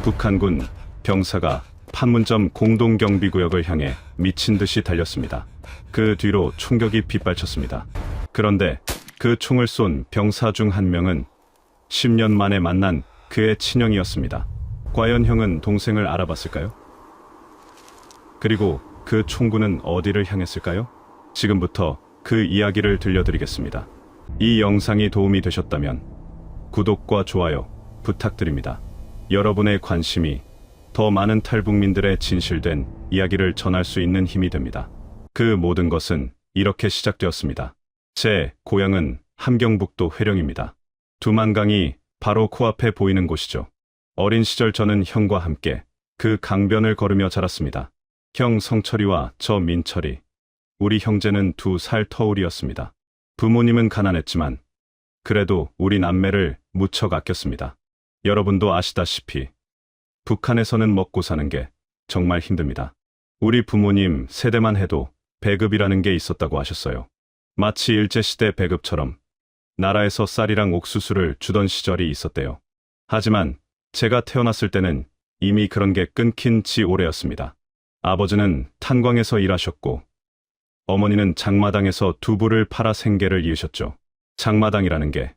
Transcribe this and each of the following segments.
북한군 병사가 판문점 공동경비구역을 향해 미친 듯이 달렸습니다. 그 뒤로 총격이 빗발쳤습니다. 그런데 그 총을 쏜 병사 중 한 명은 10년 만에 만난 그의 친형이었습니다. 과연 형은 동생을 알아봤을까요? 그리고 그 총구는 어디를 향했을까요? 지금부터 그 이야기를 들려드리겠습니다. 이 영상이 도움이 되셨다면 구독과 좋아요 부탁드립니다. 여러분의 관심이 더 많은 탈북민들의 진실된 이야기를 전할 수 있는 힘이 됩니다. 그 모든 것은 이렇게 시작되었습니다. 제 고향은 함경북도 회령입니다. 두만강이 바로 코앞에 보이는 곳이죠. 어린 시절 저는 형과 함께 그 강변을 걸으며 자랐습니다. 형 성철이와 저 민철이, 우리 형제는 2살 터울이었습니다. 부모님은 가난했지만 그래도 우리 남매를 무척 아꼈습니다. 여러분도 아시다시피 북한에서는 먹고 사는 게 정말 힘듭니다. 우리 부모님 세대만 해도 배급이라는 게 있었다고 하셨어요. 마치 일제시대 배급처럼 나라에서 쌀이랑 옥수수를 주던 시절이 있었대요. 하지만 제가 태어났을 때는 이미 그런 게 끊긴 지 오래였습니다. 아버지는 탄광에서 일하셨고 어머니는 장마당에서 두부를 팔아 생계를 이으셨죠. 장마당이라는 게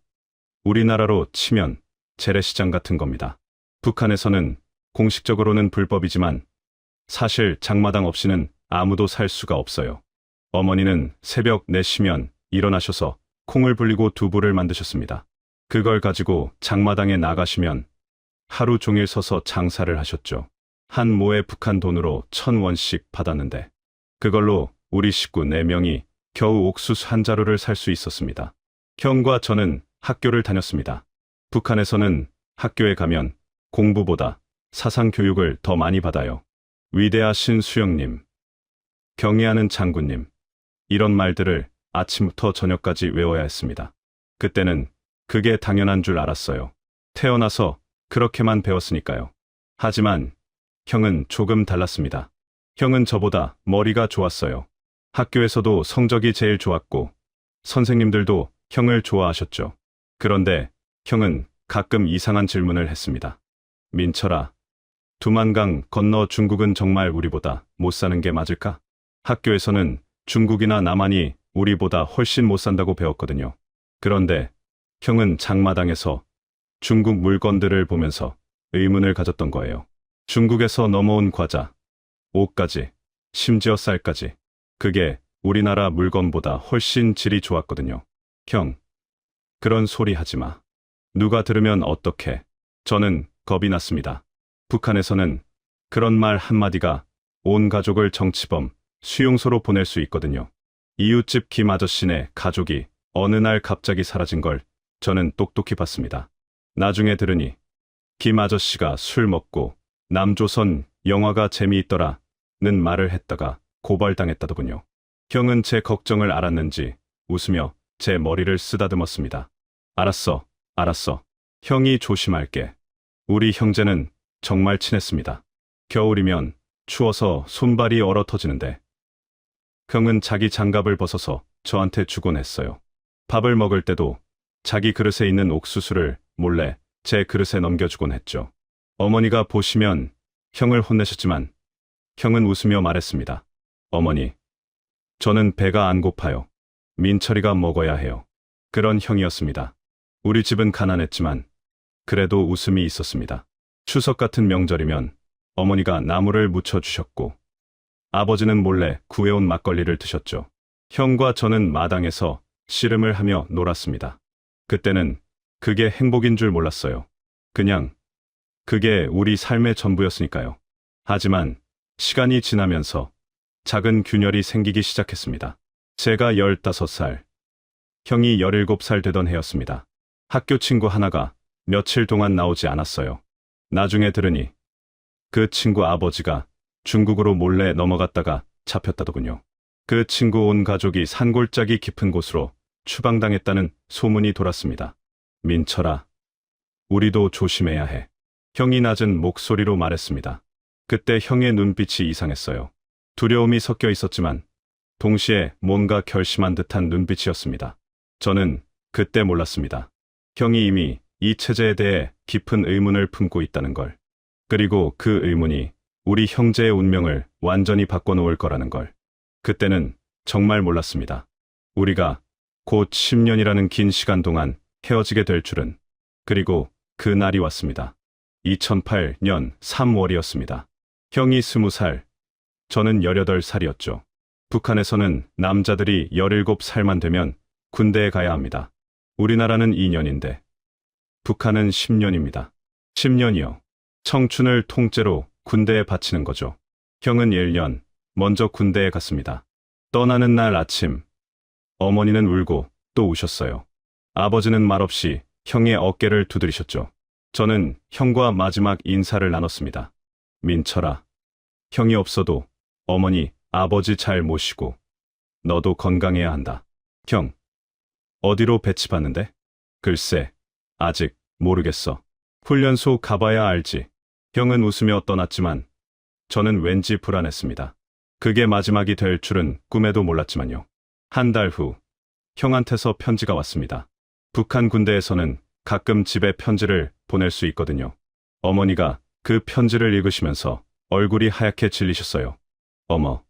우리나라로 치면 재래시장 같은 겁니다. 북한에서는 공식적으로는 불법이지만 사실 장마당 없이는 아무도 살 수가 없어요. 어머니는 새벽 4시면 일어나셔서 콩을 불리고 두부를 만드셨습니다. 그걸 가지고 장마당에 나가시면 하루 종일 서서 장사를 하셨죠. 한 모에 북한 돈으로 1,000원씩 받았는데 그걸로 우리 식구 4명이 겨우 옥수수 한 자루를 살 수 있었습니다. 형과 저는 학교를 다녔습니다. 북한에서는 학교에 가면 공부보다 사상교육을 더 많이 받아요. 위대하신 수영님, 경애하는 장군님, 이런 말들을 아침부터 저녁까지 외워야 했습니다. 그때는 그게 당연한 줄 알았어요. 태어나서 그렇게만 배웠으니까요. 하지만 형은 조금 달랐습니다. 형은 저보다 머리가 좋았어요. 학교에서도 성적이 제일 좋았고 선생님들도 형을 좋아하셨죠. 그런데 형은 가끔 이상한 질문을 했습니다. 민철아, 두만강 건너 중국은 정말 우리보다 못 사는 게 맞을까? 학교에서는 중국이나 남한이 우리보다 훨씬 못 산다고 배웠거든요. 그런데 형은 장마당에서 중국 물건들을 보면서 의문을 가졌던 거예요. 중국에서 넘어온 과자, 옷까지, 심지어 쌀까지. 그게 우리나라 물건보다 훨씬 질이 좋았거든요. 형, 그런 소리 하지 마. 누가 들으면 어떡해. 저는 겁이 났습니다. 북한에서는 그런 말 한마디가 온 가족을 정치범, 수용소로 보낼 수 있거든요. 이웃집 김 아저씨네 가족이 어느 날 갑자기 사라진 걸 저는 똑똑히 봤습니다. 나중에 들으니 김 아저씨가 술 먹고 남조선 영화가 재미있더라는 말을 했다가 고발당했다더군요. 형은 제 걱정을 알았는지 웃으며 제 머리를 쓰다듬었습니다. 알았어, 알았어. 형이 조심할게. 우리 형제는 정말 친했습니다. 겨울이면 추워서 손발이 얼어 터지는데 형은 자기 장갑을 벗어서 저한테 주곤 했어요. 밥을 먹을 때도 자기 그릇에 있는 옥수수를 몰래 제 그릇에 넘겨주곤 했죠. 어머니가 보시면 형을 혼내셨지만 형은 웃으며 말했습니다. 어머니, 저는 배가 안 고파요. 민철이가 먹어야 해요. 그런 형이었습니다. 우리 집은 가난했지만 그래도 웃음이 있었습니다. 추석 같은 명절이면 어머니가 나물을 무쳐주셨고 아버지는 몰래 구해온 막걸리를 드셨죠. 형과 저는 마당에서 씨름을 하며 놀았습니다. 그때는 그게 행복인 줄 몰랐어요. 그냥 그게 우리 삶의 전부였으니까요. 하지만 시간이 지나면서 작은 균열이 생기기 시작했습니다. 제가 15살, 형이 17살 되던 해였습니다. 학교 친구 하나가 며칠 동안 나오지 않았어요. 나중에 들으니 그 친구 아버지가 중국으로 몰래 넘어갔다가 잡혔다더군요. 그 친구 온 가족이 산골짜기 깊은 곳으로 추방당했다는 소문이 돌았습니다. 민철아, 우리도 조심해야 해. 형이 낮은 목소리로 말했습니다. 그때 형의 눈빛이 이상했어요. 두려움이 섞여 있었지만 동시에 뭔가 결심한 듯한 눈빛이었습니다. 저는 그때 몰랐습니다. 형이 이미 이 체제에 대해 깊은 의문을 품고 있다는 걸. 그리고 그 의문이 우리 형제의 운명을 완전히 바꿔놓을 거라는 걸. 그때는 정말 몰랐습니다. 우리가 곧 10년이라는 긴 시간 동안 헤어지게 될 줄은. 그리고 그 날이 왔습니다. 2008년 3월이었습니다. 형이 20살, 저는 18살이었죠. 북한에서는 남자들이 17살만 되면 군대에 가야 합니다. 우리나라는 2년인데 북한은 10년입니다. 10년이요. 청춘을 통째로 군대에 바치는 거죠. 형은 1년 먼저 군대에 갔습니다. 떠나는 날 아침, 어머니는 울고 또 우셨어요. 아버지는 말없이 형의 어깨를 두드리셨죠. 저는 형과 마지막 인사를 나눴습니다. 민철아, 형이 없어도 어머니, 아버지 잘 모시고 너도 건강해야 한다. 형, 어디로 배치받는데? 글쎄, 아직 모르겠어. 훈련소 가봐야 알지. 형은 웃으며 떠났지만 저는 왠지 불안했습니다. 그게 마지막이 될 줄은 꿈에도 몰랐지만요. 한 달 후, 형한테서 편지가 왔습니다. 북한 군대에서는 가끔 집에 편지를 보낼 수 있거든요. 어머니가 그 편지를 읽으시면서 얼굴이 하얗게 질리셨어요. 어머,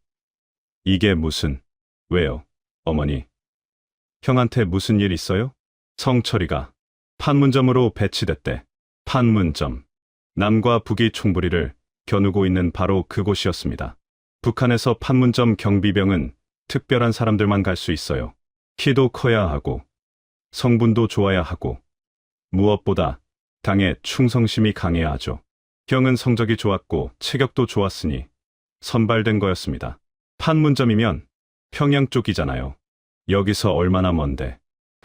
이게 무슨, 왜요, 어머니? 형한테 무슨 일 있어요? 성철이가 판문점으로 배치됐대. 판문점. 남과 북이 총부리를 겨누고 있는 바로 그곳이었습니다. 북한에서 판문점 경비병은 특별한 사람들만 갈 수 있어요. 키도 커야 하고, 성분도 좋아야 하고, 무엇보다 당에 충성심이 강해야 하죠. 형은 성적이 좋았고 체격도 좋았으니 선발된 거였습니다. 판문점이면 평양 쪽이잖아요. 여기서 얼마나 먼데.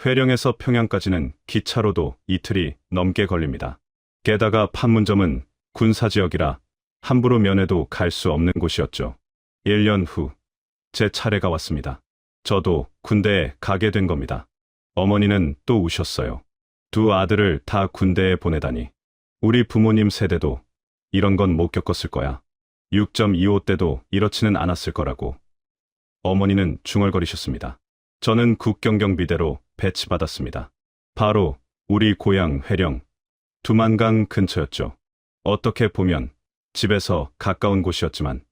회령에서 평양까지는 기차로도 이틀이 넘게 걸립니다. 게다가 판문점은 군사지역이라 함부로 면회도 갈 수 없는 곳이었죠. 1년 후, 제 차례가 왔습니다. 저도 군대에 가게 된 겁니다. 어머니는 또 우셨어요. 두 아들을 다 군대에 보내다니. 우리 부모님 세대도 이런 건 못 겪었을 거야. 6.25 때도 이렇지는 않았을 거라고. 어머니는 중얼거리셨습니다. 저는 국경경비대로 배치받았습니다. 바로 우리 고향 회령, 두만강 근처였죠. 어떻게 보면 집에서 가까운 곳이었지만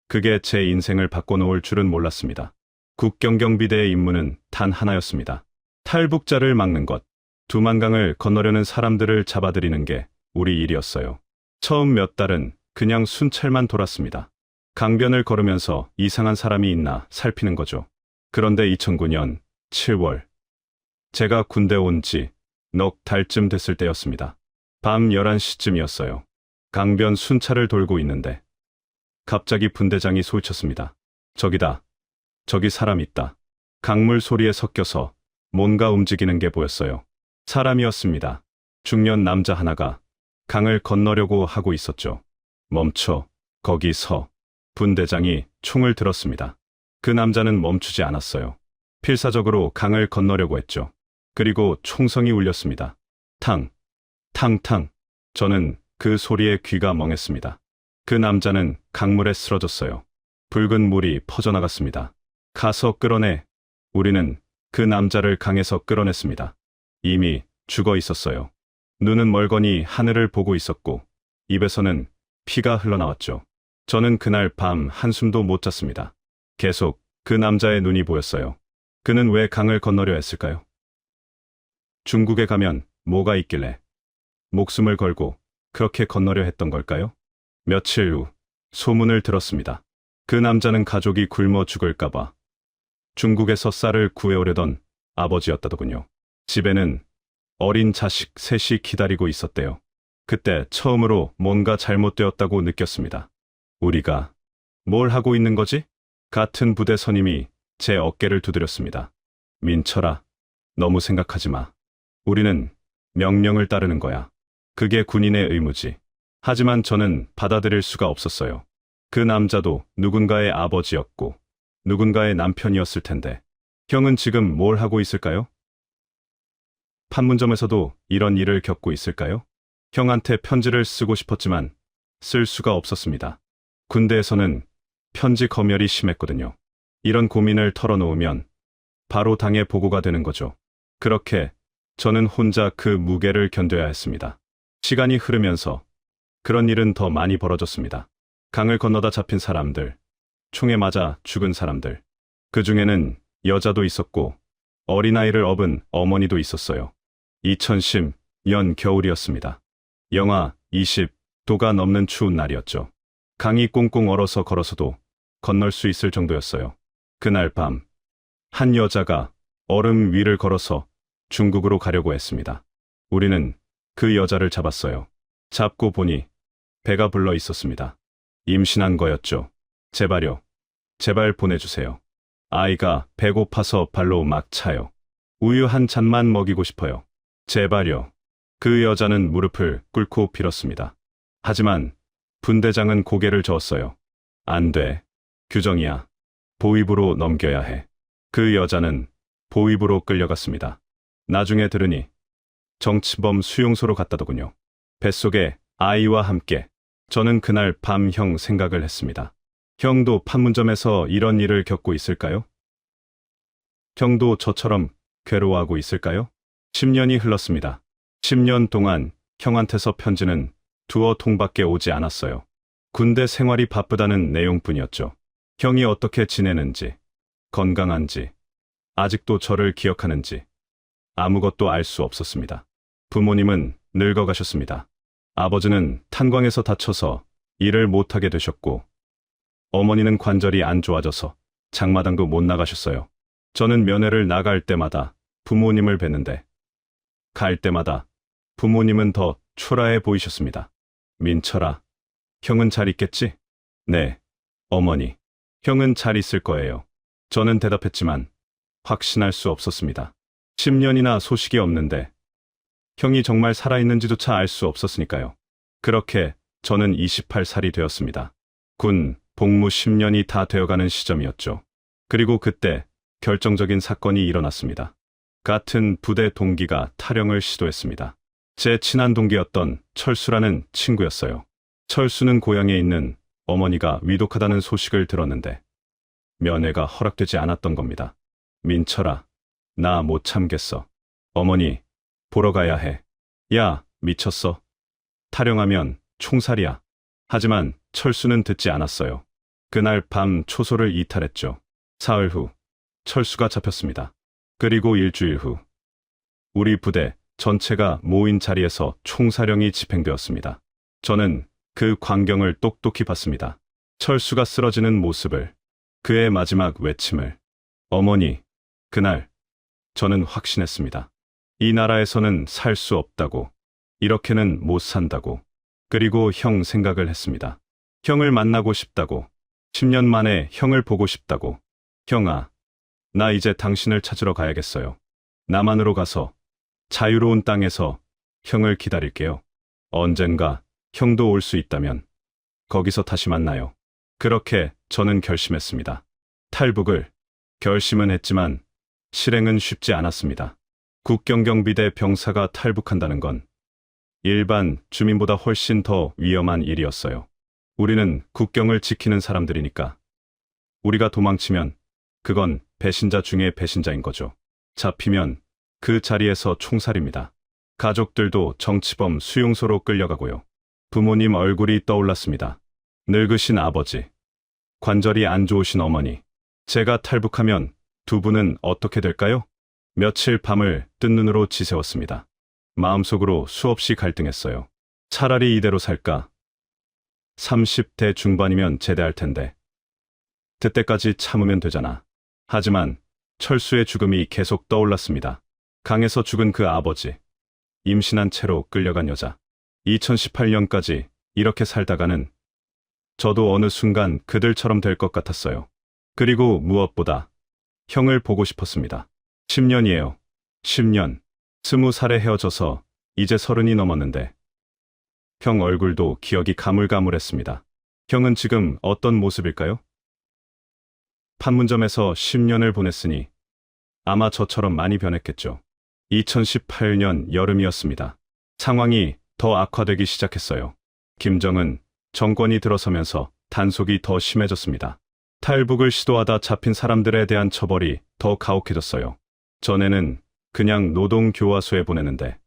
그게 제 인생을 바꿔놓을 줄은 몰랐습니다. 국경경비대의 임무는 단 하나였습니다. 탈북자를 막는 것. 두만강을 건너려는 사람들을 잡아들이는 게 우리 일이었어요. 처음 몇 달은 그냥 순찰만 돌았습니다. 강변을 걸으면서 이상한 사람이 있나 살피는 거죠. 그런데 2009년 7월, 제가 군대 온 지 넉 달쯤 됐을 때였습니다. 밤 11시쯤이었어요. 강변 순찰을 돌고 있는데 갑자기 분대장이 소리쳤습니다. 저기다. 저기 사람 있다. 강물 소리에 섞여서 뭔가 움직이는 게 보였어요. 사람이었습니다. 중년 남자 하나가 강을 건너려고 하고 있었죠. 멈춰. 거기 서. 분대장이 총을 들었습니다. 그 남자는 멈추지 않았어요. 필사적으로 강을 건너려고 했죠. 그리고 총성이 울렸습니다. 탕, 탕탕. 저는 그 소리에 귀가 멍했습니다. 그 남자는 강물에 쓰러졌어요. 붉은 물이 퍼져나갔습니다. 가서 끌어내. 우리는 그 남자를 강에서 끌어냈습니다. 이미 죽어 있었어요. 눈은 멀거니 하늘을 보고 있었고 입에서는 피가 흘러나왔죠. 저는 그날 밤 한숨도 못 잤습니다. 계속 그 남자의 눈이 보였어요. 그는 왜 강을 건너려 했을까요? 중국에 가면 뭐가 있길래 목숨을 걸고 그렇게 건너려 했던 걸까요? 며칠 후 소문을 들었습니다. 그 남자는 가족이 굶어 죽을까봐 중국에서 쌀을 구해오려던 아버지였다더군요. 집에는 어린 자식 셋이 기다리고 있었대요. 그때 처음으로 뭔가 잘못되었다고 느꼈습니다. 우리가 뭘 하고 있는 거지? 같은 부대 선임이 제 어깨를 두드렸습니다. 민철아, 너무 생각하지 마. 우리는 명령을 따르는 거야. 그게 군인의 의무지. 하지만 저는 받아들일 수가 없었어요. 그 남자도 누군가의 아버지였고 누군가의 남편이었을 텐데. 형은 지금 뭘 하고 있을까요? 판문점에서도 이런 일을 겪고 있을까요? 형한테 편지를 쓰고 싶었지만 쓸 수가 없었습니다. 군대에서는 편지 검열이 심했거든요. 이런 고민을 털어놓으면 바로 당에 보고가 되는 거죠. 그렇게 저는 혼자 그 무게를 견뎌야 했습니다. 시간이 흐르면서 그런 일은 더 많이 벌어졌습니다. 강을 건너다 잡힌 사람들, 총에 맞아 죽은 사람들, 그 중에는 여자도 있었고 어린아이를 업은 어머니도 있었어요. 2010년 겨울이었습니다. 영하 20도가 넘는 추운 날이었죠. 강이 꽁꽁 얼어서 걸어서도 건널 수 있을 정도였어요. 그날 밤, 한 여자가 얼음 위를 걸어서 중국으로 가려고 했습니다. 우리는 그 여자를 잡았어요. 잡고 보니 배가 불러 있었습니다. 임신한 거였죠. 제발요. 제발 보내주세요. 아이가 배고파서 발로 막 차요. 우유 한 잔만 먹이고 싶어요. 제발요. 그 여자는 무릎을 꿇고 빌었습니다. 하지만 분대장은 고개를 저었어요. 안 돼. 규정이야. 보위부로 넘겨야 해. 그 여자는 보위부로 끌려갔습니다. 나중에 들으니 정치범 수용소로 갔다더군요. 뱃속에 아이와 함께. 저는 그날 밤 형 생각을 했습니다. 형도 판문점에서 이런 일을 겪고 있을까요? 형도 저처럼 괴로워하고 있을까요? 10년이 흘렀습니다. 10년 동안 형한테서 편지는 두어 통밖에 오지 않았어요. 군대 생활이 바쁘다는 내용뿐이었죠. 형이 어떻게 지내는지, 건강한지, 아직도 저를 기억하는지 아무것도 알 수 없었습니다. 부모님은 늙어가셨습니다. 아버지는 탄광에서 다쳐서 일을 못하게 되셨고 어머니는 관절이 안 좋아져서 장마당도 못 나가셨어요. 저는 면회를 나갈 때마다 부모님을 뵀는데 갈 때마다 부모님은 더 초라해 보이셨습니다. 민철아, 형은 잘 있겠지? 네, 어머니. 형은 잘 있을 거예요. 저는 대답했지만 확신할 수 없었습니다. 10년이나 소식이 없는데 형이 정말 살아있는지조차 알 수 없었으니까요. 그렇게 저는 28살이 되었습니다. 군 복무 10년이 다 되어가는 시점이었죠. 그리고 그때 결정적인 사건이 일어났습니다. 같은 부대 동기가 탈영을 시도했습니다. 제 친한 동기였던 철수라는 친구였어요. 철수는 고향에 있는 어머니가 위독하다는 소식을 들었는데 면회가 허락되지 않았던 겁니다. 민철아, 나 못 참겠어. 어머니, 보러 가야 해. 야, 미쳤어. 탈영하면 총살이야. 하지만 철수는 듣지 않았어요. 그날 밤 초소를 이탈했죠. 사흘 후 철수가 잡혔습니다. 그리고 일주일 후 우리 부대 전체가 모인 자리에서 총사령이 집행되었습니다. 저는 그 광경을 똑똑히 봤습니다. 철수가 쓰러지는 모습을, 그의 마지막 외침을. 어머니, 그날 저는 확신했습니다. 이 나라에서는 살 수 없다고, 이렇게는 못 산다고. 그리고 형 생각을 했습니다. 형을 만나고 싶다고, 10년 만에 형을 보고 싶다고. 형아, 나 이제 당신을 찾으러 가야겠어요. 남한으로 가서 자유로운 땅에서 형을 기다릴게요. 언젠가 형도 올 수 있다면 거기서 다시 만나요. 그렇게 저는 결심했습니다. 탈북을. 결심은 했지만 실행은 쉽지 않았습니다. 국경경비대 병사가 탈북한다는 건 일반 주민보다 훨씬 더 위험한 일이었어요. 우리는 국경을 지키는 사람들이니까. 우리가 도망치면 그건 배신자 중에 배신자인 거죠. 잡히면 그 자리에서 총살입니다. 가족들도 정치범 수용소로 끌려가고요. 부모님 얼굴이 떠올랐습니다. 늙으신 아버지, 관절이 안 좋으신 어머니. 제가 탈북하면 두 분은 어떻게 될까요? 며칠 밤을 뜬 눈으로 지새웠습니다. 마음속으로 수없이 갈등했어요. 차라리 이대로 살까? 30대 중반이면 제대할 텐데. 그때까지 참으면 되잖아. 하지만 철수의 죽음이 계속 떠올랐습니다. 강에서 죽은 그 아버지, 임신한 채로 끌려간 여자. 2018년까지 이렇게 살다가는 저도 어느 순간 그들처럼 될 것 같았어요. 그리고 무엇보다 형을 보고 싶었습니다. 10년이에요. 10년. 20살에 헤어져서 이제 30이 넘었는데 형 얼굴도 기억이 가물가물했습니다. 형은 지금 어떤 모습일까요? 판문점에서 10년을 보냈으니 아마 저처럼 많이 변했겠죠. 2018년 여름이었습니다. 상황이 더 악화되기 시작했어요. 김정은 정권이 들어서면서 단속이 더 심해졌습니다. 탈북을 시도하다 잡힌 사람들에 대한 처벌이 더 가혹해졌어요. 전에는 그냥 노동교화소에 보내는데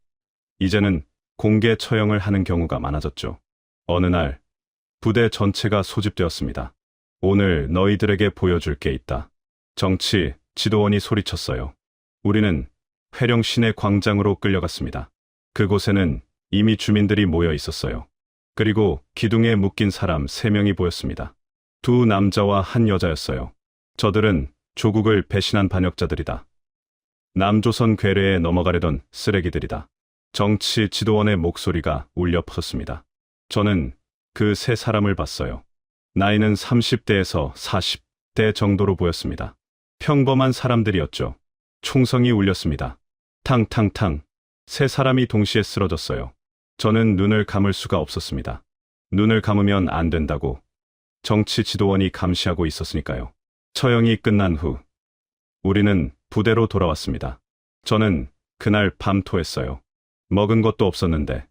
이제는 공개 처형을 하는 경우가 많아졌죠. 어느 날 부대 전체가 소집되었습니다. 오늘 너희들에게 보여줄 게 있다. 정치 지도원이 소리쳤어요. 우리는 회령 시내 광장으로 끌려갔습니다. 그곳에는 이미 주민들이 모여 있었어요. 그리고 기둥에 묶인 사람 3명이 보였습니다. 2 남자와 1 여자였어요. 저들은 조국을 배신한 반역자들이다. 남조선 괴뢰에 넘어가려던 쓰레기들이다. 정치 지도원의 목소리가 울려 퍼졌습니다. 저는 그 3사람을 봤어요. 나이는 30대에서 40대 정도로 보였습니다. 평범한 사람들이었죠. 총성이 울렸습니다. 탕탕탕. 3사람이 동시에 쓰러졌어요. 저는 눈을 감을 수가 없었습니다. 눈을 감으면 안 된다고 정치 지도원이 감시하고 있었으니까요. 처형이 끝난 후 우리는 부대로 돌아왔습니다. 저는 그날 밤토했어요. 먹은 것도 없었는데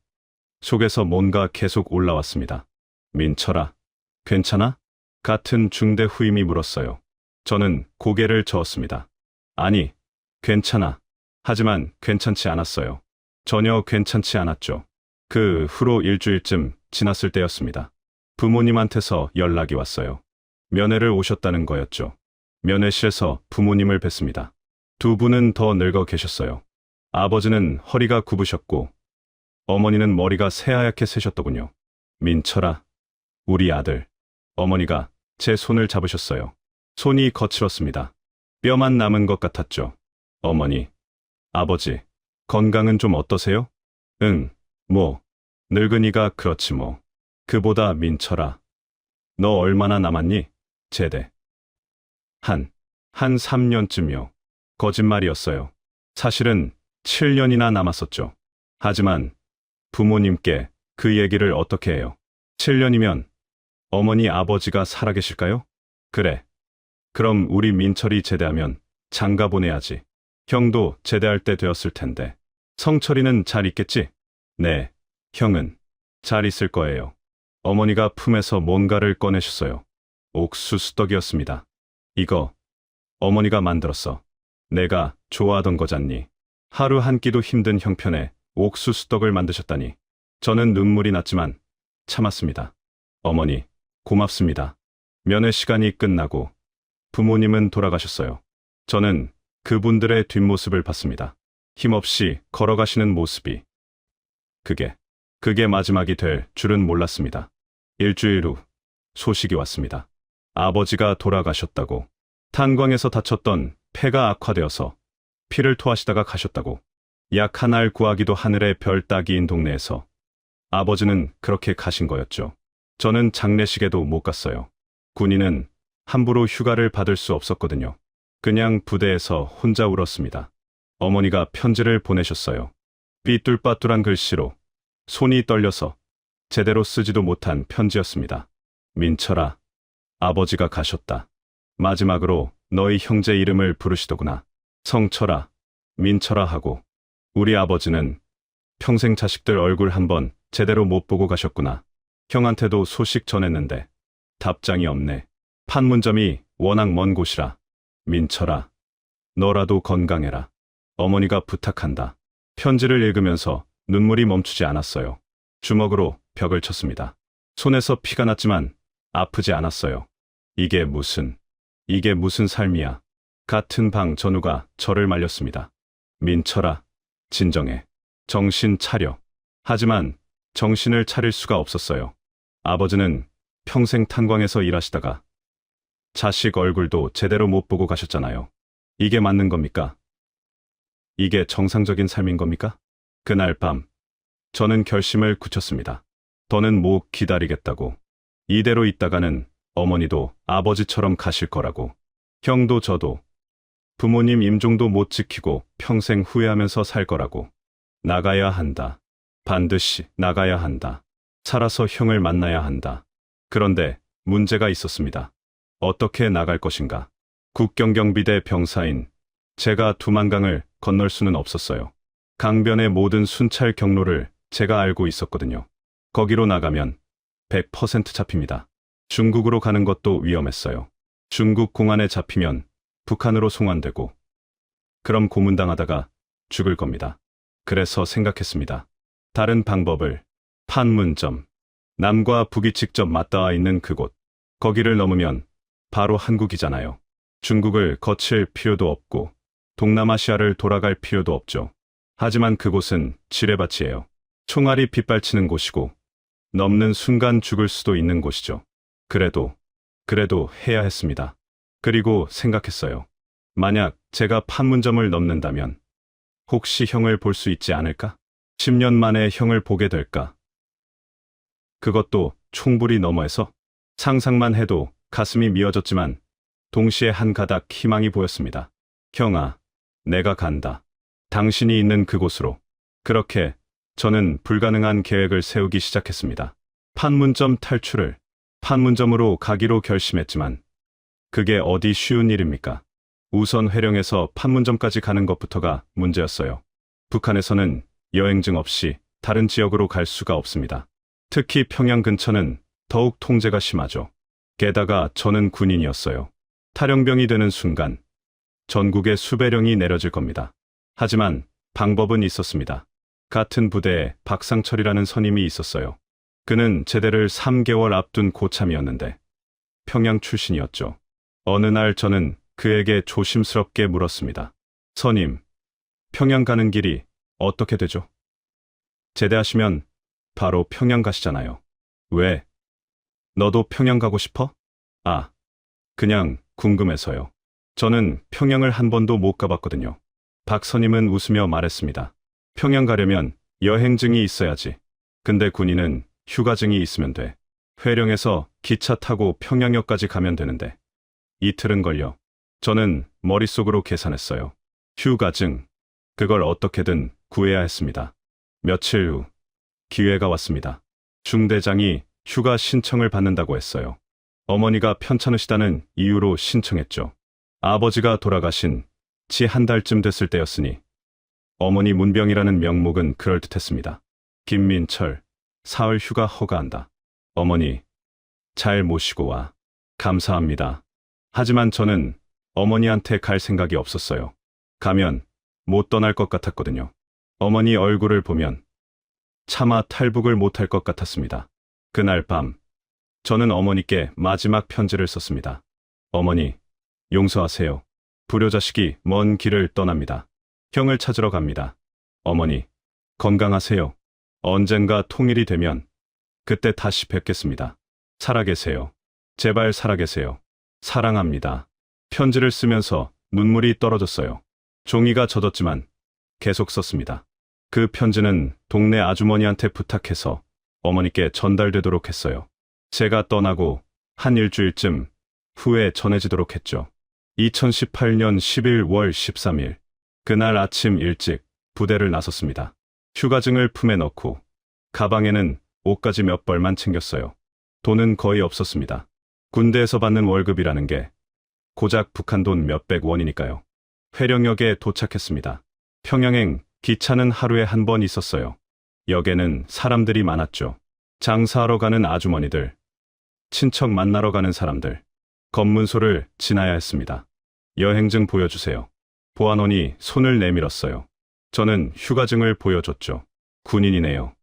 속에서 뭔가 계속 올라왔습니다. 민철아, 괜찮아? 같은 중대 후임이 물었어요. 저는 고개를 저었습니다. 아니, 괜찮아. 하지만 괜찮지 않았어요. 전혀 괜찮지 않았죠. 그 후로 일주일쯤 지났을 때였습니다. 부모님한테서 연락이 왔어요. 면회를 오셨다는 거였죠. 면회실에서 부모님을 뵀습니다. 2 분은 더 늙어 계셨어요. 아버지는 허리가 굽으셨고 어머니는 머리가 새하얗게 새셨더군요. 민철아, 우리 아들. 어머니가 제 손을 잡으셨어요. 손이 거칠었습니다. 뼈만 남은 것 같았죠. 어머니, 아버지, 건강은 좀 어떠세요? 응, 뭐, 늙은이가 그렇지 뭐. 그보다 민철아, 너 얼마나 남았니? 제대. 한 3년쯤요. 거짓말이었어요. 사실은 7년이나 남았었죠. 하지만 부모님께 그 얘기를 어떻게 해요? 7년이면 어머니 아버지가 살아계실까요? 그래. 그럼 우리 민철이 제대하면 장가 보내야지. 형도 제대할 때 되었을 텐데. 성철이는 잘 있겠지? 네, 형은 잘 있을 거예요. 어머니가 품에서 뭔가를 꺼내셨어요. 옥수수떡이었습니다. 이거 어머니가 만들었어. 내가 좋아하던 거잖니. 하루 한 끼도 힘든 형편에 옥수수떡을 만드셨다니. 저는 눈물이 났지만 참았습니다. 어머니, 고맙습니다. 면회 시간이 끝나고 부모님은 돌아가셨어요. 저는 그분들의 뒷모습을 봤습니다. 힘없이 걸어가시는 모습이. 그게 마지막이 될 줄은 몰랐습니다. 일주일 후 소식이 왔습니다. 아버지가 돌아가셨다고. 탄광에서 다쳤던 폐가 악화되어서 피를 토하시다가 가셨다고. 약 한 알 구하기도 하늘의 별 따기인 동네에서 아버지는 그렇게 가신 거였죠. 저는 장례식에도 못 갔어요. 군인은 함부로 휴가를 받을 수 없었거든요. 그냥 부대에서 혼자 울었습니다. 어머니가 편지를 보내셨어요. 삐뚤빠뚤한 글씨로 손이 떨려서 제대로 쓰지도 못한 편지였습니다. 민철아, 아버지가 가셨다. 마지막으로 너희 형제 이름을 부르시더구나. 성철아, 민철아 하고. 우리 아버지는 평생 자식들 얼굴 한번 제대로 못 보고 가셨구나. 형한테도 소식 전했는데 답장이 없네. 판문점이 워낙 먼 곳이라. 민철아, 너라도 건강해라. 어머니가 부탁한다. 편지를 읽으면서 눈물이 멈추지 않았어요. 주먹으로 벽을 쳤습니다. 손에서 피가 났지만 아프지 않았어요. 이게 무슨 삶이야. 같은 방 전우가 저를 말렸습니다. 민철아, 진정해. 정신 차려. 하지만 정신을 차릴 수가 없었어요. 아버지는 평생 탄광에서 일하시다가 자식 얼굴도 제대로 못 보고 가셨잖아요. 이게 맞는 겁니까? 이게 정상적인 삶인 겁니까? 그날 밤, 저는 결심을 굳혔습니다. 더는 못 기다리겠다고. 이대로 있다가는 어머니도 아버지처럼 가실 거라고. 형도 저도 부모님 임종도 못 지키고 평생 후회하면서 살 거라고. 나가야 한다. 반드시 나가야 한다. 살아서 형을 만나야 한다. 그런데 문제가 있었습니다. 어떻게 나갈 것인가? 국경경비대 병사인 제가 두만강을 건널 수는 없었어요. 강변의 모든 순찰 경로를 제가 알고 있었거든요. 거기로 나가면 100% 잡힙니다. 중국으로 가는 것도 위험했어요. 중국 공안에 잡히면 북한으로 송환되고 그럼 고문당하다가 죽을 겁니다. 그래서 생각했습니다. 다른 방법을. 판문점. 남과 북이 직접 맞닿아 있는 그곳. 거기를 넘으면 바로 한국이잖아요. 중국을 거칠 필요도 없고 동남아시아를 돌아갈 필요도 없죠. 하지만 그곳은 지뢰밭이에요. 총알이 빗발치는 곳이고 넘는 순간 죽을 수도 있는 곳이죠. 그래도 해야 했습니다. 그리고 생각했어요. 만약 제가 판문점을 넘는다면 혹시 형을 볼 수 있지 않을까? 10년 만에 형을 보게 될까? 그것도 총불이 너머에서. 상상만 해도 가슴이 미어졌지만 동시에 한 가닥 희망이 보였습니다. 형아, 내가 간다. 당신이 있는 그곳으로. 그렇게 저는 불가능한 계획을 세우기 시작했습니다. 판문점 탈출을 판문점으로 가기로 결심했지만 그게 어디 쉬운 일입니까? 우선 회령에서 판문점까지 가는 것부터가 문제였어요. 북한에서는 여행증 없이 다른 지역으로 갈 수가 없습니다. 특히 평양 근처는 더욱 통제가 심하죠. 게다가 저는 군인이었어요. 탈영병이 되는 순간 전국에 수배령이 내려질 겁니다. 하지만 방법은 있었습니다. 같은 부대에 박상철이라는 선임이 있었어요. 그는 제대를 3개월 앞둔 고참이었는데 평양 출신이었죠. 어느 날 저는 그에게 조심스럽게 물었습니다. 선임, 평양 가는 길이 어떻게 되죠? 제대하시면 바로 평양 가시잖아요. 왜? 너도 평양 가고 싶어? 아, 그냥 궁금해서요. 저는 평양을 한 번도 못 가봤거든요. 박 선임은 웃으며 말했습니다. 평양 가려면 여행증이 있어야지. 근데 군인은 휴가증이 있으면 돼. 회령에서 기차 타고 평양역까지 가면 되는데 이틀은 걸려. 저는 머릿속으로 계산했어요. 휴가증. 그걸 어떻게든 구해야 했습니다. 며칠 후 기회가 왔습니다. 중대장이 휴가 신청을 받는다고 했어요. 어머니가 편찮으시다는 이유로 신청했죠. 아버지가 돌아가신 지 한 달쯤 됐을 때였으니 어머니 문병이라는 명목은 그럴듯했습니다. 김민철, 사흘 휴가 허가한다. 어머니, 잘 모시고 와. 감사합니다. 하지만 저는 어머니한테 갈 생각이 없었어요. 가면 못 떠날 것 같았거든요. 어머니 얼굴을 보면 차마 탈북을 못할 것 같았습니다. 그날 밤, 저는 어머니께 마지막 편지를 썼습니다. 어머니, 용서하세요. 불효자식이 먼 길을 떠납니다. 형을 찾으러 갑니다. 어머니, 건강하세요. 언젠가 통일이 되면 그때 다시 뵙겠습니다. 살아계세요. 제발 살아계세요. 사랑합니다. 편지를 쓰면서 눈물이 떨어졌어요. 종이가 젖었지만 계속 썼습니다. 그 편지는 동네 아주머니한테 부탁해서 어머니께 전달되도록 했어요. 제가 떠나고 한 일주일쯤 후에 전해지도록 했죠. 2018년 11월 13일, 그날 아침 일찍 부대를 나섰습니다. 휴가증을 품에 넣고 가방에는 옷까지 몇 벌만 챙겼어요. 돈은 거의 없었습니다. 군대에서 받는 월급이라는 게 고작 북한 돈 몇백 원이니까요. 회령역에 도착했습니다. 평양행 기차는 하루에 한 번 있었어요. 역에는 사람들이 많았죠. 장사하러 가는 아주머니들, 친척 만나러 가는 사람들, 검문소를 지나야 했습니다. 여행증 보여주세요. 보안원이 손을 내밀었어요. 저는 휴가증을 보여줬죠. 군인이네요.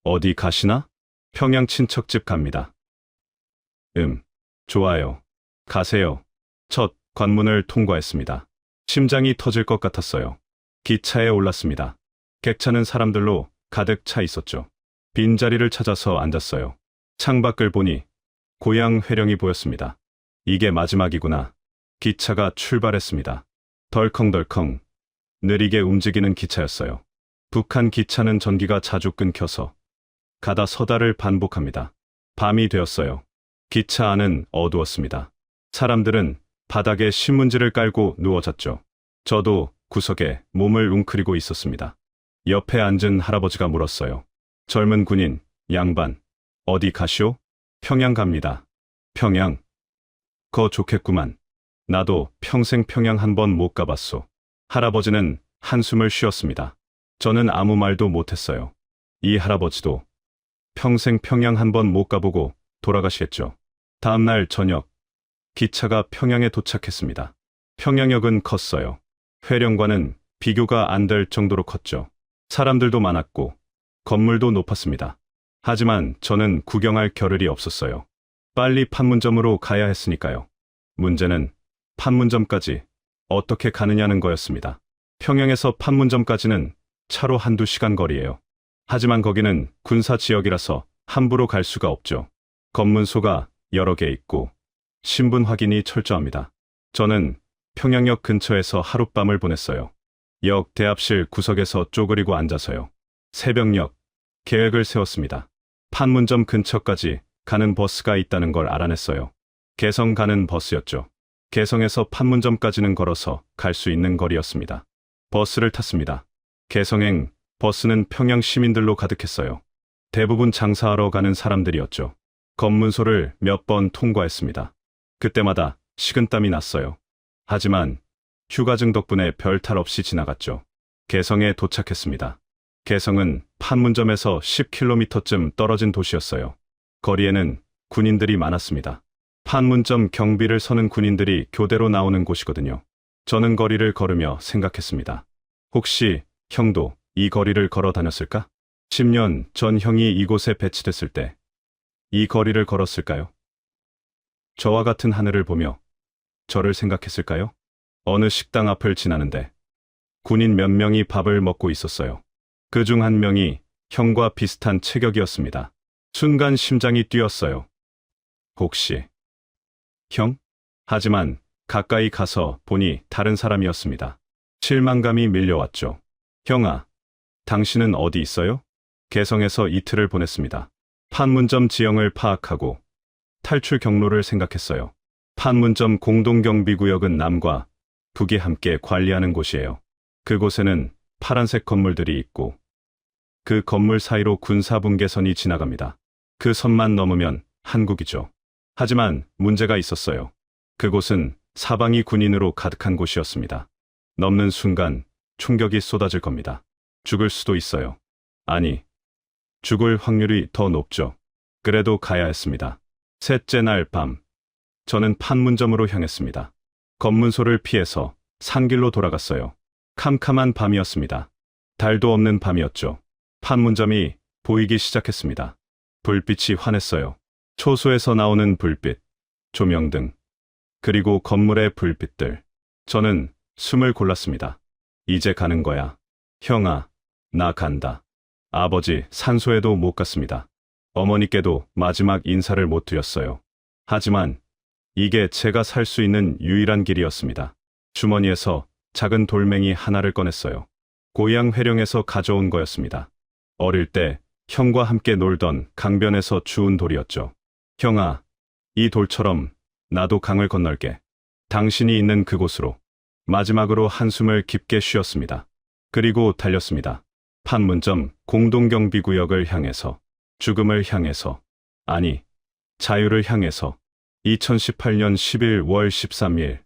어디 가시나? 평양 친척집 갑니다. 좋아요. 가세요. 첫 관문을 통과했습니다. 심장이 터질 것 같았어요. 기차에 올랐습니다. 객차는 사람들로 가득 차 있었죠. 빈자리를 찾아서 앉았어요. 창밖을 보니 고향 회령이 보였습니다. 이게 마지막이구나. 기차가 출발했습니다. 덜컹덜컹 느리게 움직이는 기차였어요. 북한 기차는 전기가 자주 끊겨서 가다 서다를 반복합니다. 밤이 되었어요. 기차 안은 어두웠습니다. 사람들은 바닥에 신문지를 깔고 누워 잤죠. 저도 구석에 몸을 웅크리고 있었습니다. 옆에 앉은 할아버지가 물었어요. 젊은 군인, 양반, 어디 가시오? 평양 갑니다. 평양? 거 좋겠구만. 나도 평생 평양 한 번 못 가봤소. 할아버지는 한숨을 쉬었습니다. 저는 아무 말도 못했어요. 이 할아버지도 평생 평양 한 번 못 가보고 돌아가시겠죠. 다음 날 저녁, 기차가 평양에 도착했습니다. 평양역은 컸어요. 회령과는 비교가 안 될 정도로 컸죠. 사람들도 많았고 건물도 높았습니다. 하지만 저는 구경할 겨를이 없었어요. 빨리 판문점으로 가야 했으니까요. 문제는 판문점까지 어떻게 가느냐는 거였습니다. 평양에서 판문점까지는 차로 한두 시간 거리예요. 하지만 거기는 군사 지역이라서 함부로 갈 수가 없죠. 검문소가 여러 개 있고 신분 확인이 철저합니다. 저는 평양역 근처에서 하룻밤을 보냈어요. 역 대합실 구석에서 쪼그리고 앉아서요. 새벽녘 계획을 세웠습니다. 판문점 근처까지 가는 버스가 있다는 걸 알아냈어요. 개성 가는 버스였죠. 개성에서 판문점까지는 걸어서 갈 수 있는 거리였습니다. 버스를 탔습니다. 개성행 버스는 평양 시민들로 가득했어요. 대부분 장사하러 가는 사람들이었죠. 검문소를 몇 번 통과했습니다. 그때마다 식은땀이 났어요. 하지만 휴가증 덕분에 별탈 없이 지나갔죠. 개성에 도착했습니다. 개성은 판문점에서 10km쯤 떨어진 도시였어요. 거리에는 군인들이 많았습니다. 판문점 경비를 서는 군인들이 교대로 나오는 곳이거든요. 저는 거리를 걸으며 생각했습니다. 혹시 형도 이 거리를 걸어 다녔을까? 10년 전 형이 이곳에 배치됐을 때 이 거리를 걸었을까요? 저와 같은 하늘을 보며 저를 생각했을까요? 어느 식당 앞을 지나는데 군인 몇 명이 밥을 먹고 있었어요. 그중 한 명이 형과 비슷한 체격이었습니다. 순간 심장이 뛰었어요. 혹시 형? 하지만 가까이 가서 보니 다른 사람이었습니다. 실망감이 밀려왔죠. 형아, 당신은 어디 있어요? 개성에서 이틀을 보냈습니다. 판문점 지형을 파악하고 탈출 경로를 생각했어요. 판문점 공동경비구역은 남과 북이 함께 관리하는 곳이에요. 그곳에는 파란색 건물들이 있고 그 건물 사이로 군사분계선이 지나갑니다. 그 선만 넘으면 한국이죠. 하지만 문제가 있었어요. 그곳은 사방이 군인으로 가득한 곳이었습니다. 넘는 순간 총격이 쏟아질 겁니다. 죽을 수도 있어요. 아니, 죽을 확률이 더 높죠. 그래도 가야 했습니다. 셋째 날 밤, 저는 판문점으로 향했습니다. 검문소를 피해서 산길로 돌아갔어요. 캄캄한 밤이었습니다. 달도 없는 밤이었죠. 판문점이 보이기 시작했습니다. 불빛이 환했어요. 초소에서 나오는 불빛, 조명등, 그리고 건물의 불빛들. 저는 숨을 골랐습니다. 이제 가는 거야. 형아, 나 간다. 아버지 산소에도 못 갔습니다. 어머니께도 마지막 인사를 못 드렸어요. 하지만 이게 제가 살 수 있는 유일한 길이었습니다. 주머니에서 작은 돌멩이 하나를 꺼냈어요. 고향 회령에서 가져온 거였습니다. 어릴 때 형과 함께 놀던 강변에서 주운 돌이었죠. 형아, 이 돌처럼 나도 강을 건널게. 당신이 있는 그곳으로. 마지막으로 한숨을 깊게 쉬었습니다. 그리고 달렸습니다. 판문점 공동경비구역을 향해서, 죽음을 향해서, 아니, 자유를 향해서. 2018년 11월 13일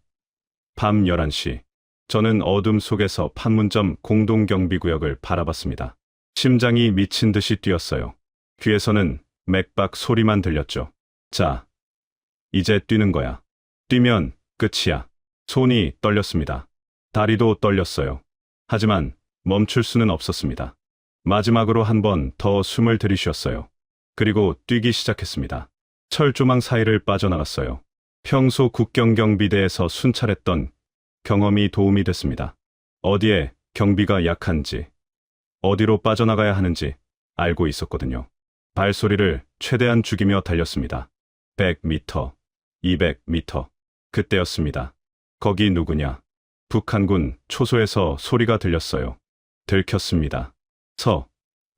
밤 11시, 저는 어둠 속에서 판문점 공동경비구역을 바라봤습니다. 심장이 미친 듯이 뛰었어요. 귀에서는 맥박 소리만 들렸죠. 자, 이제 뛰는 거야. 뛰면 끝이야. 손이 떨렸습니다. 다리도 떨렸어요. 하지만 멈출 수는 없었습니다. 마지막으로 한 번 더 숨을 들이쉬었어요. 그리고 뛰기 시작했습니다. 철조망 사이를 빠져나갔어요. 평소 국경경비대에서 순찰했던 경험이 도움이 됐습니다. 어디에 경비가 약한지, 어디로 빠져나가야 하는지 알고 있었거든요. 발소리를 최대한 죽이며 달렸습니다. 100m, 200m. 그때였습니다. 거기 누구냐? 북한군 초소에서 소리가 들렸어요. 들켰습니다.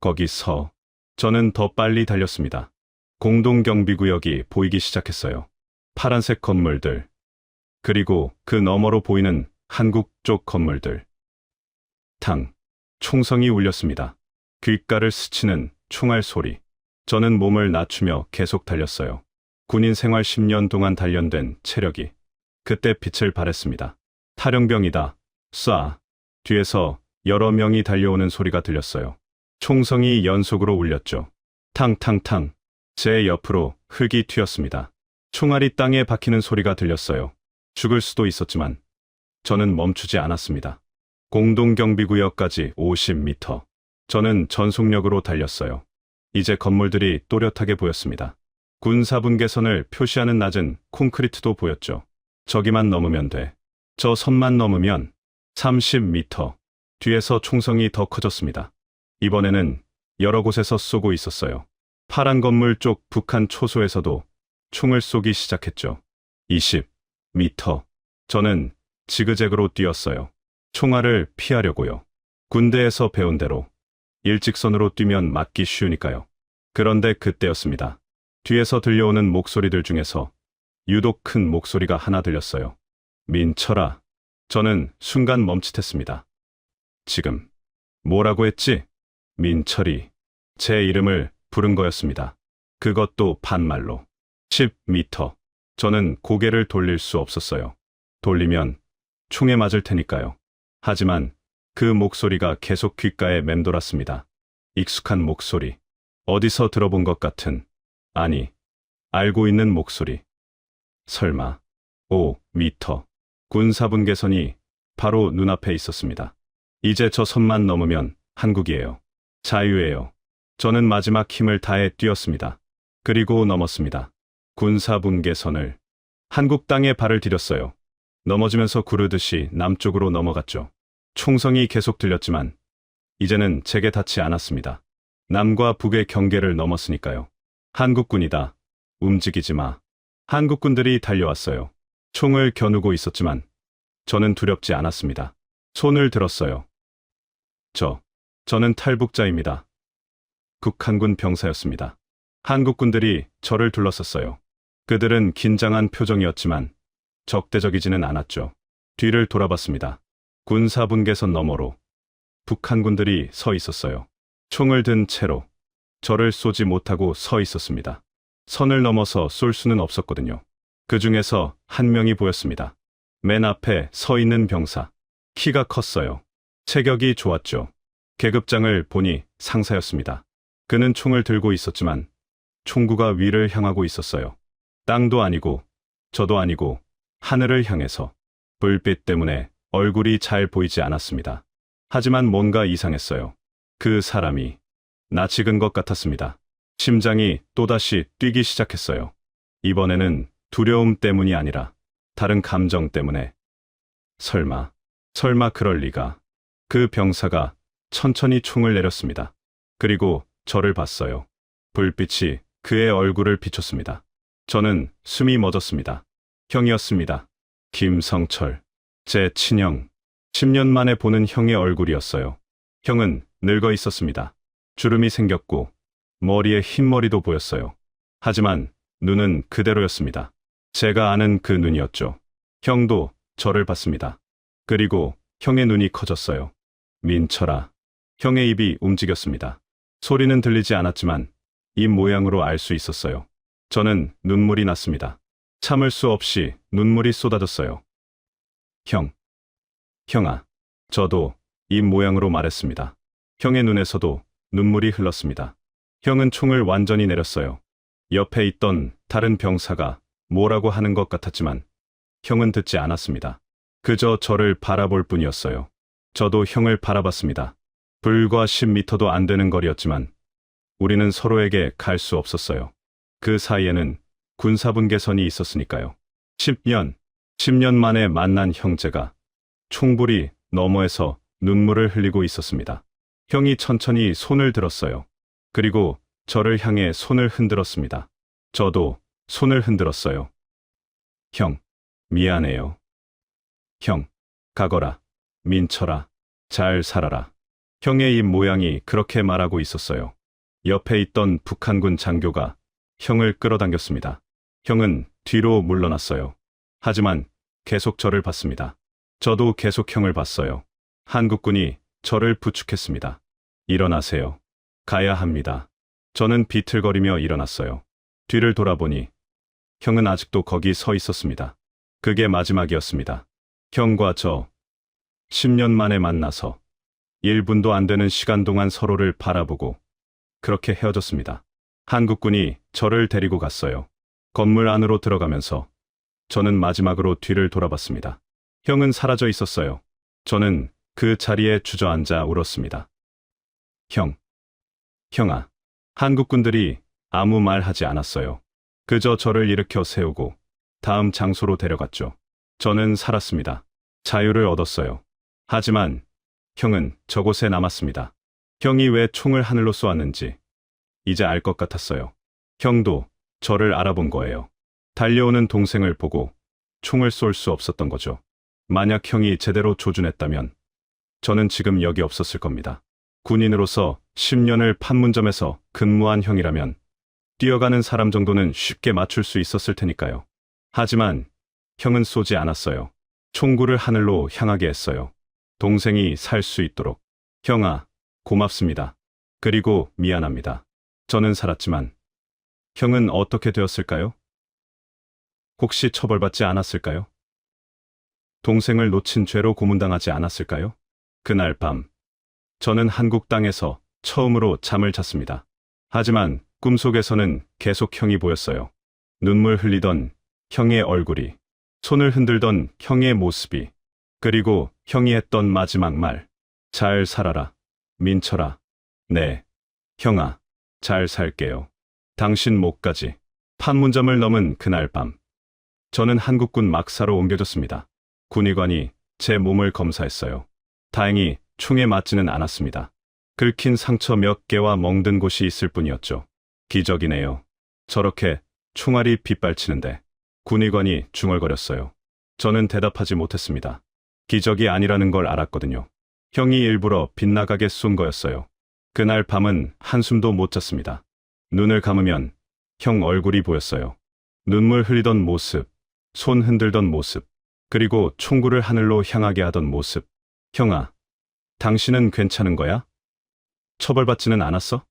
거기 서. 저는 더 빨리 달렸습니다. 공동경비구역이 보이기 시작했어요. 파란색 건물들. 그리고 그 너머로 보이는 한국 쪽 건물들. 탕. 총성이 울렸습니다. 귓가를 스치는 총알 소리. 저는 몸을 낮추며 계속 달렸어요. 군인 생활 10년 동안 단련된 체력이 그때 빛을 발했습니다. 탈영병이다. 쏴. 뒤에서 여러 명이 달려오는 소리가 들렸어요. 총성이 연속으로 울렸죠. 탕탕탕. 제 옆으로 흙이 튀었습니다. 총알이 땅에 박히는 소리가 들렸어요. 죽을 수도 있었지만 저는 멈추지 않았습니다. 공동경비구역까지 50m. 저는 전속력으로 달렸어요. 이제 건물들이 또렷하게 보였습니다. 군 4분 개선을 표시하는 낮은 콘크리트도 보였죠. 저기만 넘으면 돼. 저 선만 넘으면 30m. 뒤에서 총성이 더 커졌습니다. 이번에는 여러 곳에서 쏘고 있었어요. 파란 건물 쪽 북한 초소에서도 총을 쏘기 시작했죠. 20m. 저는 지그재그로 뛰었어요. 총알을 피하려고요. 군대에서 배운 대로 일직선으로 뛰면 맞기 쉬우니까요. 그런데 그때였습니다. 뒤에서 들려오는 목소리들 중에서 유독 큰 목소리가 하나 들렸어요. 민철아. 저는 순간 멈칫했습니다. 지금 뭐라고 했지? 민철이 제 이름을 부른 거였습니다. 그것도 반말로. 10m. 저는 고개를 돌릴 수 없었어요. 돌리면 총에 맞을 테니까요. 하지만 그 목소리가 계속 귓가에 맴돌았습니다. 익숙한 목소리. 어디서 들어본 것 같은, 아니, 알고 있는 목소리. 설마 5m. 군 4분 개선이 바로 눈앞에 있었습니다. 이제 저 선만 넘으면 한국이에요. 자유예요. 저는 마지막 힘을 다해 뛰었습니다. 그리고 넘었습니다. 군 4분 개선을. 한국 땅에 발을 디뎠어요. 넘어지면서 구르듯이 남쪽으로 넘어갔죠. 총성이 계속 들렸지만 이제는 제게 닿지 않았습니다. 남과 북의 경계를 넘었으니까요. 한국군이다. 움직이지 마. 한국군들이 달려왔어요. 총을 겨누고 있었지만 저는 두렵지 않았습니다. 손을 들었어요. 저는 탈북자입니다. 북한군 병사였습니다. 한국군들이 저를 둘러쌌어요. 그들은 긴장한 표정이었지만 적대적이지는 않았죠. 뒤를 돌아봤습니다. 군 4분 개선 너머로 북한군들이 서 있었어요. 총을 든 채로 저를 쏘지 못하고 서 있었습니다. 선을 넘어서 쏠 수는 없었거든요. 그 중에서 한 명이 보였습니다. 맨 앞에 서 있는 병사. 키가 컸어요. 체격이 좋았죠. 계급장을 보니 상사였습니다. 그는 총을 들고 있었지만 총구가 위를 향하고 있었어요. 땅도 아니고 저도 아니고 하늘을 향해서. 불빛 때문에 얼굴이 잘 보이지 않았습니다. 하지만 뭔가 이상했어요. 그 사람이 나 찍은 것 같았습니다. 심장이 또다시 뛰기 시작했어요. 이번에는 두려움 때문이 아니라 다른 감정 때문에. 설마 그럴 리가. 그 병사가 천천히 총을 내렸습니다. 그리고 저를 봤어요. 불빛이 그의 얼굴을 비췄습니다. 저는 숨이 멎었습니다. 형이었습니다. 김성철. 제 친형. 10년 만에 보는 형의 얼굴이었어요. 형은 늙어 있었습니다. 주름이 생겼고 머리에 흰머리도 보였어요. 하지만 눈은 그대로였습니다. 제가 아는 그 눈이었죠. 형도 저를 봤습니다. 그리고 형의 눈이 커졌어요. 민철아. 형의 입이 움직였습니다. 소리는 들리지 않았지만 입 모양으로 알 수 있었어요. 저는 눈물이 났습니다. 참을 수 없이 눈물이 쏟아졌어요. 형아. 저도 입 모양으로 말했습니다. 형의 눈에서도 눈물이 흘렀습니다. 형은 총을 완전히 내렸어요. 옆에 있던 다른 병사가 뭐라고 하는 것 같았지만 형은 듣지 않았습니다. 그저 저를 바라볼 뿐이었어요. 저도 형을 바라봤습니다. 불과 10m도 안 되는 거리였지만 우리는 서로에게 갈 수 없었어요. 그 사이에는 군사분 개선이 있었으니까요. 10년 만에 만난 형제가 총불이 너머에서 눈물을 흘리고 있었습니다. 형이 천천히 손을 들었어요. 그리고 저를 향해 손을 흔들었습니다. 저도 손을 흔들었어요. 형, 미안해요. 형, 가거라. 민철아, 잘 살아라. 형의 입 모양이 그렇게 말하고 있었어요. 옆에 있던 북한군 장교가 형을 끌어당겼습니다. 형은 뒤로 물러났어요. 하지만 계속 저를 봤습니다. 저도 계속 형을 봤어요. 한국군이 저를 부축했습니다. 일어나세요. 가야 합니다. 저는 비틀거리며 일어났어요. 뒤를 돌아보니 형은 아직도 거기 서 있었습니다. 그게 마지막이었습니다. 형과 저 10년 만에 만나서 1분도 안 되는 시간 동안 서로를 바라보고 그렇게 헤어졌습니다. 한국군이 저를 데리고 갔어요. 건물 안으로 들어가면서 저는 마지막으로 뒤를 돌아봤습니다. 형은 사라져 있었어요. 저는 그 자리에 주저앉아 울었습니다. 형아. 한국군들이 아무 말 하지 않았어요. 그저 저를 일으켜 세우고 다음 장소로 데려갔죠. 저는 살았습니다. 자유를 얻었어요. 하지만 형은 저곳에 남았습니다. 형이 왜 총을 하늘로 쏘았는지 이제 알 것 같았어요. 형도 저를 알아본 거예요. 달려오는 동생을 보고 총을 쏠 수 없었던 거죠. 만약 형이 제대로 조준했다면 저는 지금 여기 없었을 겁니다. 군인으로서 10년을 판문점에서 근무한 형이라면 뛰어가는 사람 정도는 쉽게 맞출 수 있었을 테니까요. 하지만 형은 쏘지 않았어요. 총구를 하늘로 향하게 했어요. 동생이 살 수 있도록. 형아, 고맙습니다. 그리고 미안합니다. 저는 살았지만 형은 어떻게 되었을까요? 혹시 처벌받지 않았을까요? 동생을 놓친 죄로 고문당하지 않았을까요? 그날 밤, 저는 한국 땅에서 처음으로 잠을 잤습니다. 하지만 꿈속에서는 계속 형이 보였어요. 눈물 흘리던 형의 얼굴이, 손을 흔들던 형의 모습이, 그리고 형이 했던 마지막 말. 잘 살아라, 민철아. 네, 형아, 잘 살게요. 당신 목까지. 판문점을 넘은 그날 밤, 저는 한국군 막사로 옮겨졌습니다. 군의관이 제 몸을 검사했어요. 다행히 총에 맞지는 않았습니다. 긁힌 상처 몇 개와 멍든 곳이 있을 뿐이었죠. 기적이네요. 저렇게 총알이 빗발치는데. 군의관이 중얼거렸어요. 저는 대답하지 못했습니다. 기적이 아니라는 걸 알았거든요. 형이 일부러 빗나가게 쏜 거였어요. 그날 밤은 한숨도 못 잤습니다. 눈을 감으면 형 얼굴이 보였어요. 눈물 흘리던 모습, 손 흔들던 모습, 그리고 총구를 하늘로 향하게 하던 모습. 형아, 당신은 괜찮은 거야? 처벌받지는 않았어?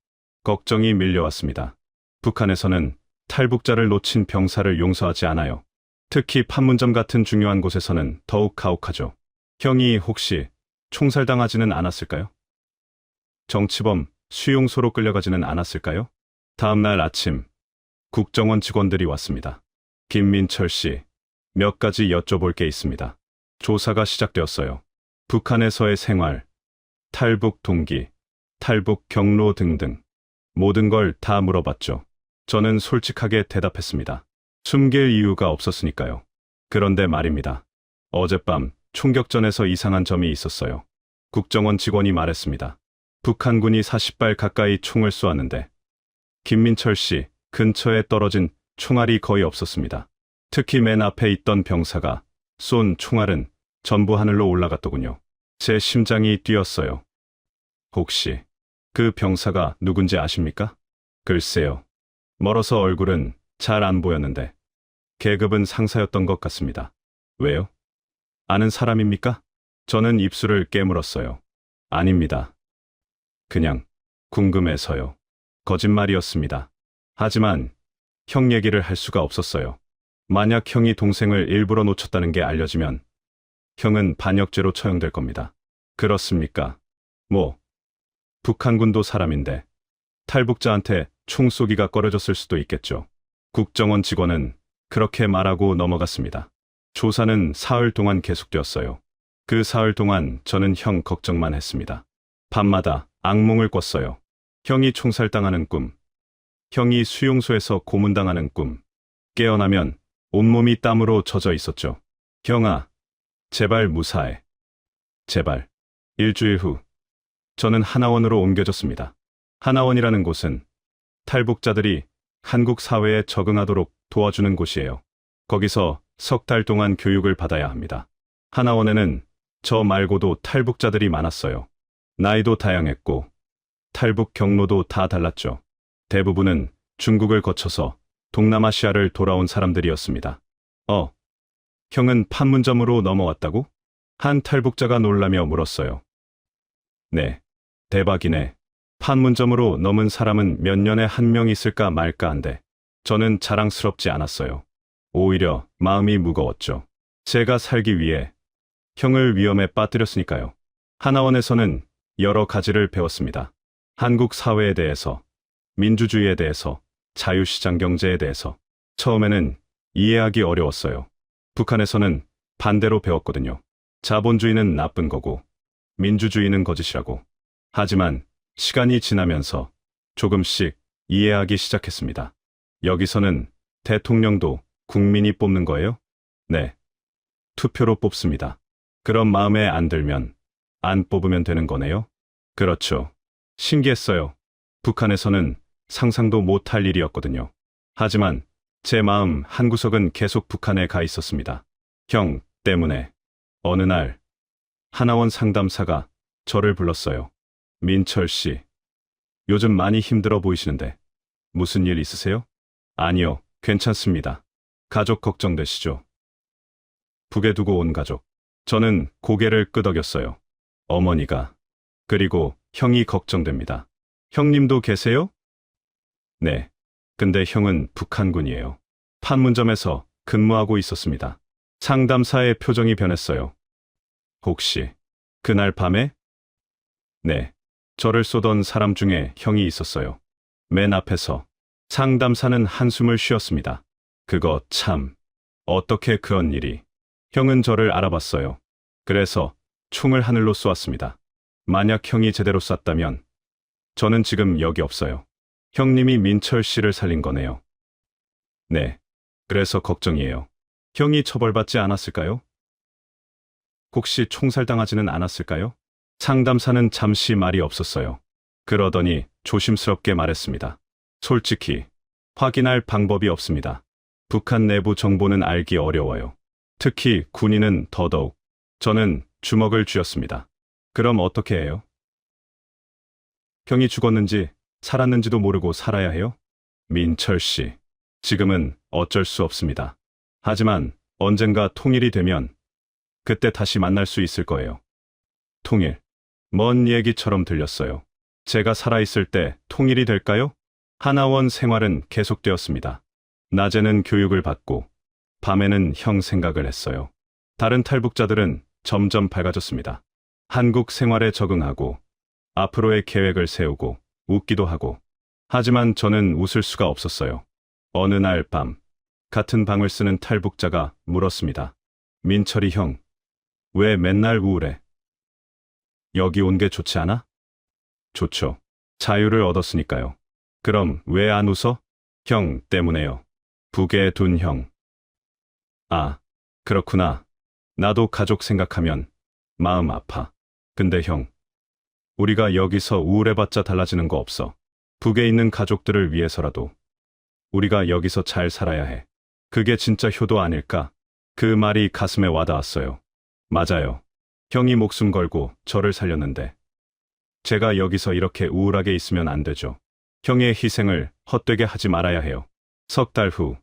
걱정이 밀려왔습니다. 북한에서는 탈북자를 놓친 병사를 용서하지 않아요. 특히 판문점 같은 중요한 곳에서는 더욱 가혹하죠. 형이 혹시 총살당하지는 않았을까요? 정치범 수용소로 끌려가지는 않았을까요? 다음 날 아침, 국정원 직원들이 왔습니다. 김민철 씨, 몇 가지 여쭤볼 게 있습니다. 조사가 시작되었어요. 북한에서의 생활, 탈북 동기, 탈북 경로 등등 모든 걸 다 물어봤죠. 저는 솔직하게 대답했습니다. 숨길 이유가 없었으니까요. 그런데 말입니다. 어젯밤 총격전에서 이상한 점이 있었어요. 국정원 직원이 말했습니다. 북한군이 40발 가까이 총을 쏘았는데 김민철 씨 근처에 떨어진 총알이 거의 없었습니다. 특히 맨 앞에 있던 병사가 쏜 총알은 전부 하늘로 올라갔더군요. 제 심장이 뛰었어요. 혹시 그 병사가 누군지 아십니까? 글쎄요. 멀어서 얼굴은 잘 안 보였는데 계급은 상사였던 것 같습니다. 왜요? 아는 사람입니까? 저는 입술을 깨물었어요. 아닙니다. 그냥 궁금해서요. 거짓말이었습니다. 하지만 형 얘기를 할 수가 없었어요. 만약 형이 동생을 일부러 놓쳤다는 게 알려지면 형은 반역죄로 처형될 겁니다. 그렇습니까? 북한군도 사람인데 탈북자한테 총 쏘기가 꺼려졌을 수도 있겠죠. 국정원 직원은 그렇게 말하고 넘어갔습니다. 조사는 사흘 동안 계속되었어요. 그 사흘 동안 저는 형 걱정만 했습니다. 밤마다 악몽을 꿨어요. 형이 총살당하는 꿈, 형이 수용소에서 고문당하는 꿈. 깨어나면 온몸이 땀으로 젖어 있었죠. 형아, 제발 무사해. 제발. 일주일 후, 저는 하나원으로 옮겨졌습니다. 하나원이라는 곳은 탈북자들이 한국 사회에 적응하도록 도와주는 곳이에요. 거기서 석 달 동안 교육을 받아야 합니다. 하나원에는 저 말고도 탈북자들이 많았어요. 나이도 다양했고 탈북 경로도 다 달랐죠. 대부분은 중국을 거쳐서 동남아시아를 돌아온 사람들이었습니다. 형은 판문점으로 넘어왔다고? 한 탈북자가 놀라며 물었어요. 네, 대박이네. 판문점으로 넘은 사람은 몇 년에 한 명 있을까 말까 한데 저는 자랑스럽지 않았어요. 오히려 마음이 무거웠죠. 제가 살기 위해 형을 위험에 빠뜨렸으니까요. 하나원에서는 여러 가지를 배웠습니다. 한국 사회에 대해서, 민주주의에 대해서, 자유시장 경제에 대해서. 처음에는 이해하기 어려웠어요. 북한에서는 반대로 배웠거든요. 자본주의는 나쁜 거고 민주주의는 거짓이라고. 하지만 시간이 지나면서 조금씩 이해하기 시작했습니다. 여기서는 대통령도 국민이 뽑는 거예요? 네. 투표로 뽑습니다. 그럼 마음에 안 들면 안 뽑으면 되는 거네요? 그렇죠. 신기했어요. 북한에서는 상상도 못할 일이었거든요. 하지만 제 마음 한구석은 계속 북한에 가 있었습니다. 형 때문에. 어느 날 하나원 상담사가 저를 불렀어요. 민철 씨, 요즘 많이 힘들어 보이시는데 무슨 일 있으세요? 아니요, 괜찮습니다. 가족 걱정되시죠? 북에 두고 온 가족. 저는 고개를 끄덕였어요. 어머니가. 그리고 형이 걱정됩니다. 형님도 계세요? 네. 근데 형은 북한군이에요. 판문점에서 근무하고 있었습니다. 상담사의 표정이 변했어요. 혹시 그날 밤에? 네. 저를 쏘던 사람 중에 형이 있었어요. 맨 앞에서. 상담사는 한숨을 쉬었습니다. 그거 참. 어떻게 그런 일이. 형은 저를 알아봤어요. 그래서 총을 하늘로 쏘았습니다. 만약 형이 제대로 쐈다면 저는 지금 여기 없어요. 형님이 민철 씨를 살린 거네요. 네. 그래서 걱정이에요. 형이 처벌받지 않았을까요? 혹시 총살당하지는 않았을까요? 상담사는 잠시 말이 없었어요. 그러더니 조심스럽게 말했습니다. 솔직히 확인할 방법이 없습니다. 북한 내부 정보는 알기 어려워요. 특히 군인은 더더욱. 저는 주먹을 쥐었습니다. 그럼 어떻게 해요? 형이 죽었는지 살았는지도 모르고 살아야 해요? 민철 씨, 지금은 어쩔 수 없습니다. 하지만 언젠가 통일이 되면 그때 다시 만날 수 있을 거예요. 통일. 먼 얘기처럼 들렸어요. 제가 살아있을 때 통일이 될까요? 하나원 생활은 계속되었습니다. 낮에는 교육을 받고 밤에는 형 생각을 했어요. 다른 탈북자들은 점점 밝아졌습니다. 한국 생활에 적응하고 앞으로의 계획을 세우고 웃기도 하고. 하지만 저는 웃을 수가 없었어요. 어느 날 밤 같은 방을 쓰는 탈북자가 물었습니다. 민철이 형, 왜 맨날 우울해? 여기 온 게 좋지 않아? 좋죠. 자유를 얻었으니까요. 그럼 왜 안 웃어? 형 때문에요. 북에 둔 형. 아, 그렇구나. 나도 가족 생각하면 마음 아파. 근데 형, 우리가 여기서 우울해봤자 달라지는 거 없어. 북에 있는 가족들을 위해서라도 우리가 여기서 잘 살아야 해. 그게 진짜 효도 아닐까? 그 말이 가슴에 와닿았어요. 맞아요. 형이 목숨 걸고 저를 살렸는데 제가 여기서 이렇게 우울하게 있으면 안 되죠. 형의 희생을 헛되게 하지 말아야 해요. 석 달 후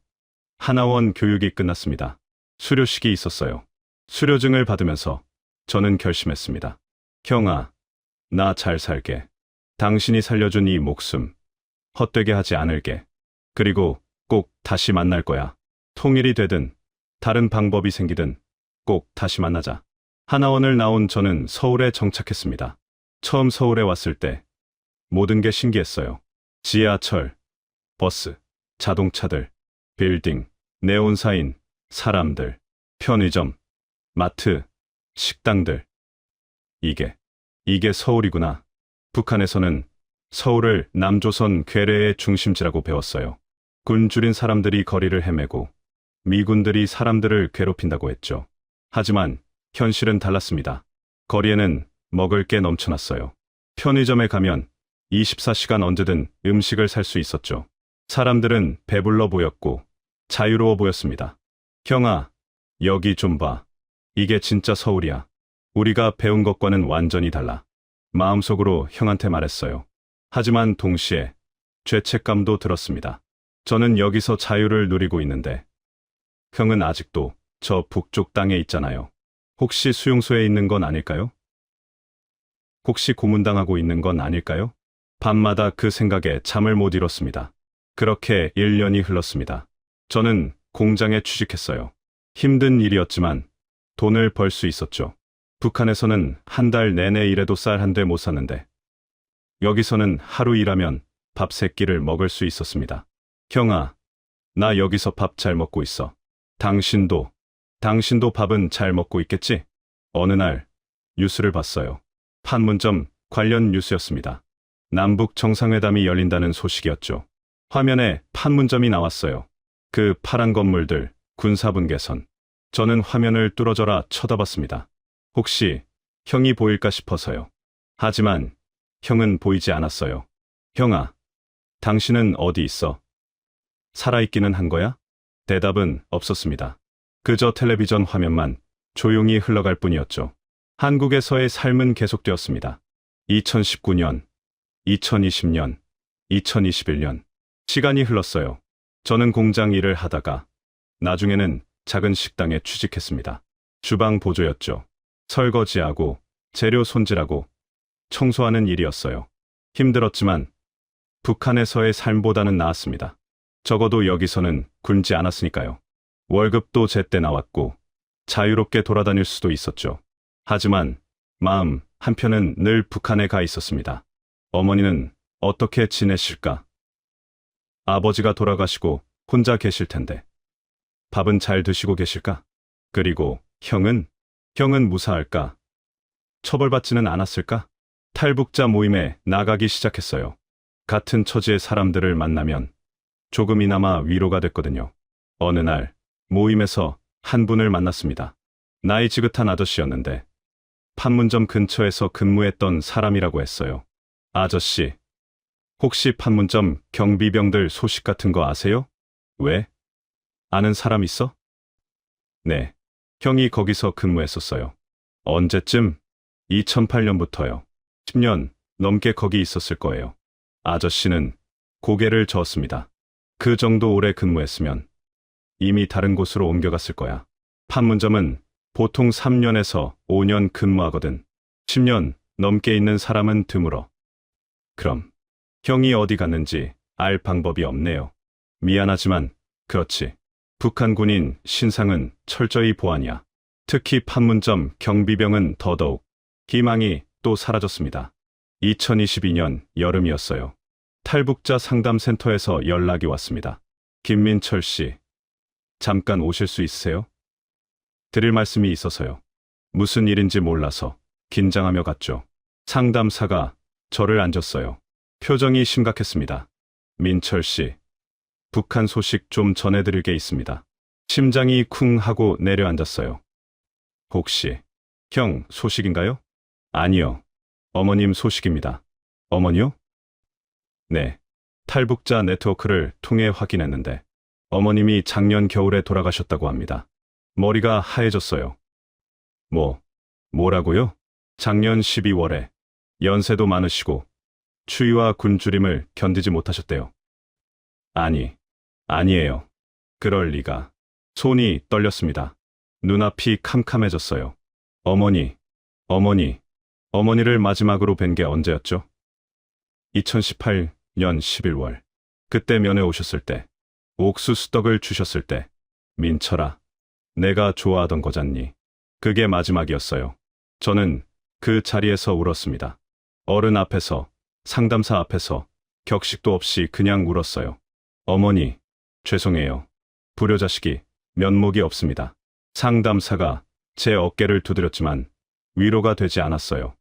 하나원 교육이 끝났습니다. 수료식이 있었어요. 수료증을 받으면서 저는 결심했습니다. 형아, 나 잘 살게. 당신이 살려준 이 목숨 헛되게 하지 않을게. 그리고 꼭 다시 만날 거야. 통일이 되든 다른 방법이 생기든 꼭 다시 만나자. 하나원을 나온 저는 서울에 정착했습니다. 처음 서울에 왔을 때 모든 게 신기했어요. 지하철, 버스, 자동차들, 빌딩, 네온사인, 사람들, 편의점, 마트, 식당들. 이게 서울이구나. 북한에서는 서울을 남조선 괴뢰의 중심지라고 배웠어요. 굶주린 사람들이 거리를 헤매고 미군들이 사람들을 괴롭힌다고 했죠. 하지만 현실은 달랐습니다. 거리에는 먹을 게 넘쳐났어요. 편의점에 가면 24시간 언제든 음식을 살 수 있었죠. 사람들은 배불러 보였고 자유로워 보였습니다. 형아, 여기 좀 봐. 이게 진짜 서울이야. 우리가 배운 것과는 완전히 달라. 마음속으로 형한테 말했어요. 하지만 동시에 죄책감도 들었습니다. 저는 여기서 자유를 누리고 있는데 형은 아직도 저 북쪽 땅에 있잖아요. 혹시 수용소에 있는 건 아닐까요? 혹시 고문당하고 있는 건 아닐까요? 밤마다 그 생각에 잠을 못 이뤘습니다. 그렇게 1년이 흘렀습니다. 저는 공장에 취직했어요. 힘든 일이었지만 돈을 벌 수 있었죠. 북한에서는 한 달 내내 일해도 쌀 한 대 못 샀는데 여기서는 하루 일하면 밥 3끼를 먹을 수 있었습니다. 형아, 나 여기서 밥 잘 먹고 있어. 당신도 밥은 잘 먹고 있겠지? 어느 날 뉴스를 봤어요. 판문점 관련 뉴스였습니다. 남북 정상회담이 열린다는 소식이었죠. 화면에 판문점이 나왔어요. 그 파란 건물들, 군사분계선. 저는 화면을 뚫어져라 쳐다봤습니다. 혹시 형이 보일까 싶어서요. 하지만 형은 보이지 않았어요. 형아, 당신은 어디 있어? 살아있기는 한 거야? 대답은 없었습니다. 그저 텔레비전 화면만 조용히 흘러갈 뿐이었죠. 한국에서의 삶은 계속되었습니다. 2019년, 2020년, 2021년. 시간이 흘렀어요. 저는 공장 일을 하다가 나중에는 작은 식당에 취직했습니다. 주방 보조였죠. 설거지하고 재료 손질하고 청소하는 일이었어요. 힘들었지만 북한에서의 삶보다는 나았습니다. 적어도 여기서는 굶지 않았으니까요. 월급도 제때 나왔고 자유롭게 돌아다닐 수도 있었죠. 하지만 마음 한편은 늘 북한에 가 있었습니다. 어머니는 어떻게 지내실까? 아버지가 돌아가시고 혼자 계실 텐데 밥은 잘 드시고 계실까? 그리고 형은 무사할까? 처벌받지는 않았을까? 탈북자 모임에 나가기 시작했어요. 같은 처지의 사람들을 만나면 조금이나마 위로가 됐거든요. 어느 날 모임에서 한 분을 만났습니다. 나이 지긋한 아저씨였는데 판문점 근처에서 근무했던 사람이라고 했어요. 아저씨, 혹시 판문점 경비병들 소식 같은 거 아세요? 왜? 아는 사람 있어? 네, 형이 거기서 근무했었어요. 언제쯤? 2008년부터요. 10년 넘게 거기 있었을 거예요. 아저씨는 고개를 저었습니다. 그 정도 오래 근무했으면 이미 다른 곳으로 옮겨갔을 거야. 판문점은 보통 3년에서 5년 근무하거든. 10년 넘게 있는 사람은 드물어. 그럼 형이 어디 갔는지 알 방법이 없네요. 미안하지만 그렇지. 북한 군인 신상은 철저히 보안이야. 특히 판문점 경비병은 더더욱. 희망이 또 사라졌습니다. 2022년 여름이었어요. 탈북자 상담센터에서 연락이 왔습니다. 김민철 씨, 잠깐 오실 수 있으세요? 드릴 말씀이 있어서요. 무슨 일인지 몰라서 긴장하며 갔죠. 상담사가 저를 앉았어요. 표정이 심각했습니다. 민철 씨, 북한 소식 좀 전해드릴 게 있습니다. 심장이 쿵 하고 내려앉았어요. 혹시 형 소식인가요? 아니요. 어머님 소식입니다. 어머니요? 네. 탈북자 네트워크를 통해 확인했는데 어머님이 작년 겨울에 돌아가셨다고 합니다. 머리가 하얘졌어요. 뭐라고요? 작년 12월에 연세도 많으시고 추위와 굶주림을 견디지 못하셨대요. 아니에요. 그럴 리가. 손이 떨렸습니다. 눈앞이 캄캄해졌어요. 어머니를 마지막으로 뵌 게 언제였죠? 2018년 11월. 그때 면회 오셨을 때, 옥수수떡을 주셨을 때, 민철아, 내가 좋아하던 거잖니. 그게 마지막이었어요. 저는 그 자리에서 울었습니다. 어른 앞에서, 상담사 앞에서, 격식도 없이 그냥 울었어요. 어머니, 죄송해요. 불효자식이 면목이 없습니다. 상담사가 제 어깨를 두드렸지만 위로가 되지 않았어요.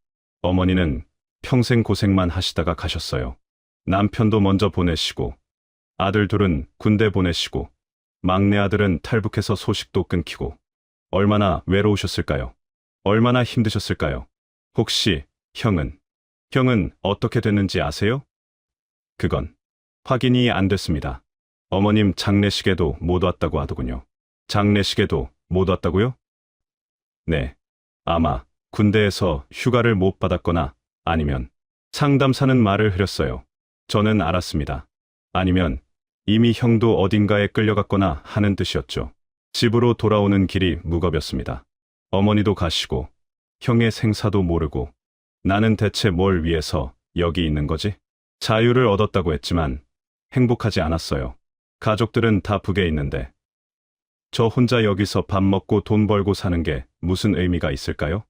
어머니는 평생 고생만 하시다가 가셨어요. 남편도 먼저 보내시고, 아들 둘은 군대 보내시고, 막내 아들은 탈북해서 소식도 끊기고, 얼마나 외로우셨을까요? 얼마나 힘드셨을까요? 혹시 형은 어떻게 됐는지 아세요? 그건 확인이 안 됐습니다. 어머님 장례식에도 못 왔다고 하더군요. 장례식에도 못 왔다고요? 네. 아마 군대에서 휴가를 못 받았거나 아니면 상담사는 말을 흐렸어요. 저는 알았습니다. 아니면 이미 형도 어딘가에 끌려갔거나 하는 뜻이었죠. 집으로 돌아오는 길이 무겁였습니다. 어머니도 가시고 형의 생사도 모르고 나는 대체 뭘 위해서 여기 있는 거지? 자유를 얻었다고 했지만 행복하지 않았어요. 가족들은 다 북에 있는데 저 혼자 여기서 밥 먹고 돈 벌고 사는 게 무슨 의미가 있을까요?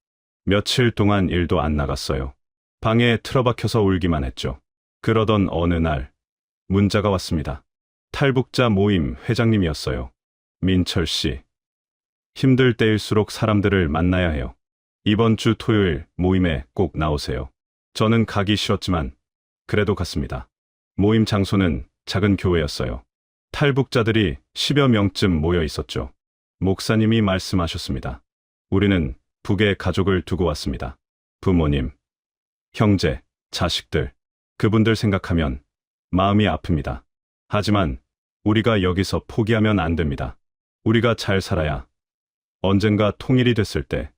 며칠 동안 일도 안 나갔어요. 방에 틀어박혀서 울기만 했죠. 그러던 어느 날 문자가 왔습니다. 탈북자 모임 회장님이었어요. 민철 씨, 힘들 때일수록 사람들을 만나야 해요. 이번 주 토요일 모임에 꼭 나오세요. 저는 가기 싫었지만 그래도 갔습니다. 모임 장소는 작은 교회였어요. 탈북자들이 10여 명쯤 모여 있었죠. 목사님이 말씀하셨습니다. 우리는 북에 가족을 두고 왔습니다. 부모님, 형제, 자식들, 그분들 생각하면 마음이 아픕니다. 하지만 우리가 여기서 포기하면 안 됩니다. 우리가 잘 살아야 언젠가 통일이 됐을 때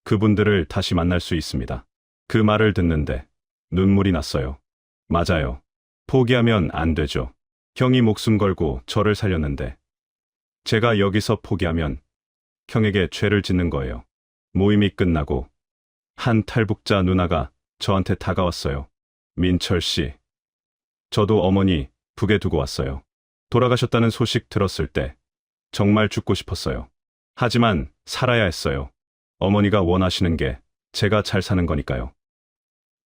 그분들을 다시 만날 수 있습니다. 그 말을 듣는데 눈물이 났어요. 맞아요. 포기하면 안 되죠. 형이 목숨 걸고 저를 살렸는데 제가 여기서 포기하면 형에게 죄를 짓는 거예요. 모임이 끝나고 한 탈북자 누나가 저한테 다가왔어요. 민철 씨, 저도 어머니 북에 두고 왔어요. 돌아가셨다는 소식 들었을 때 정말 죽고 싶었어요. 하지만 살아야 했어요. 어머니가 원하시는 게 제가 잘 사는 거니까요.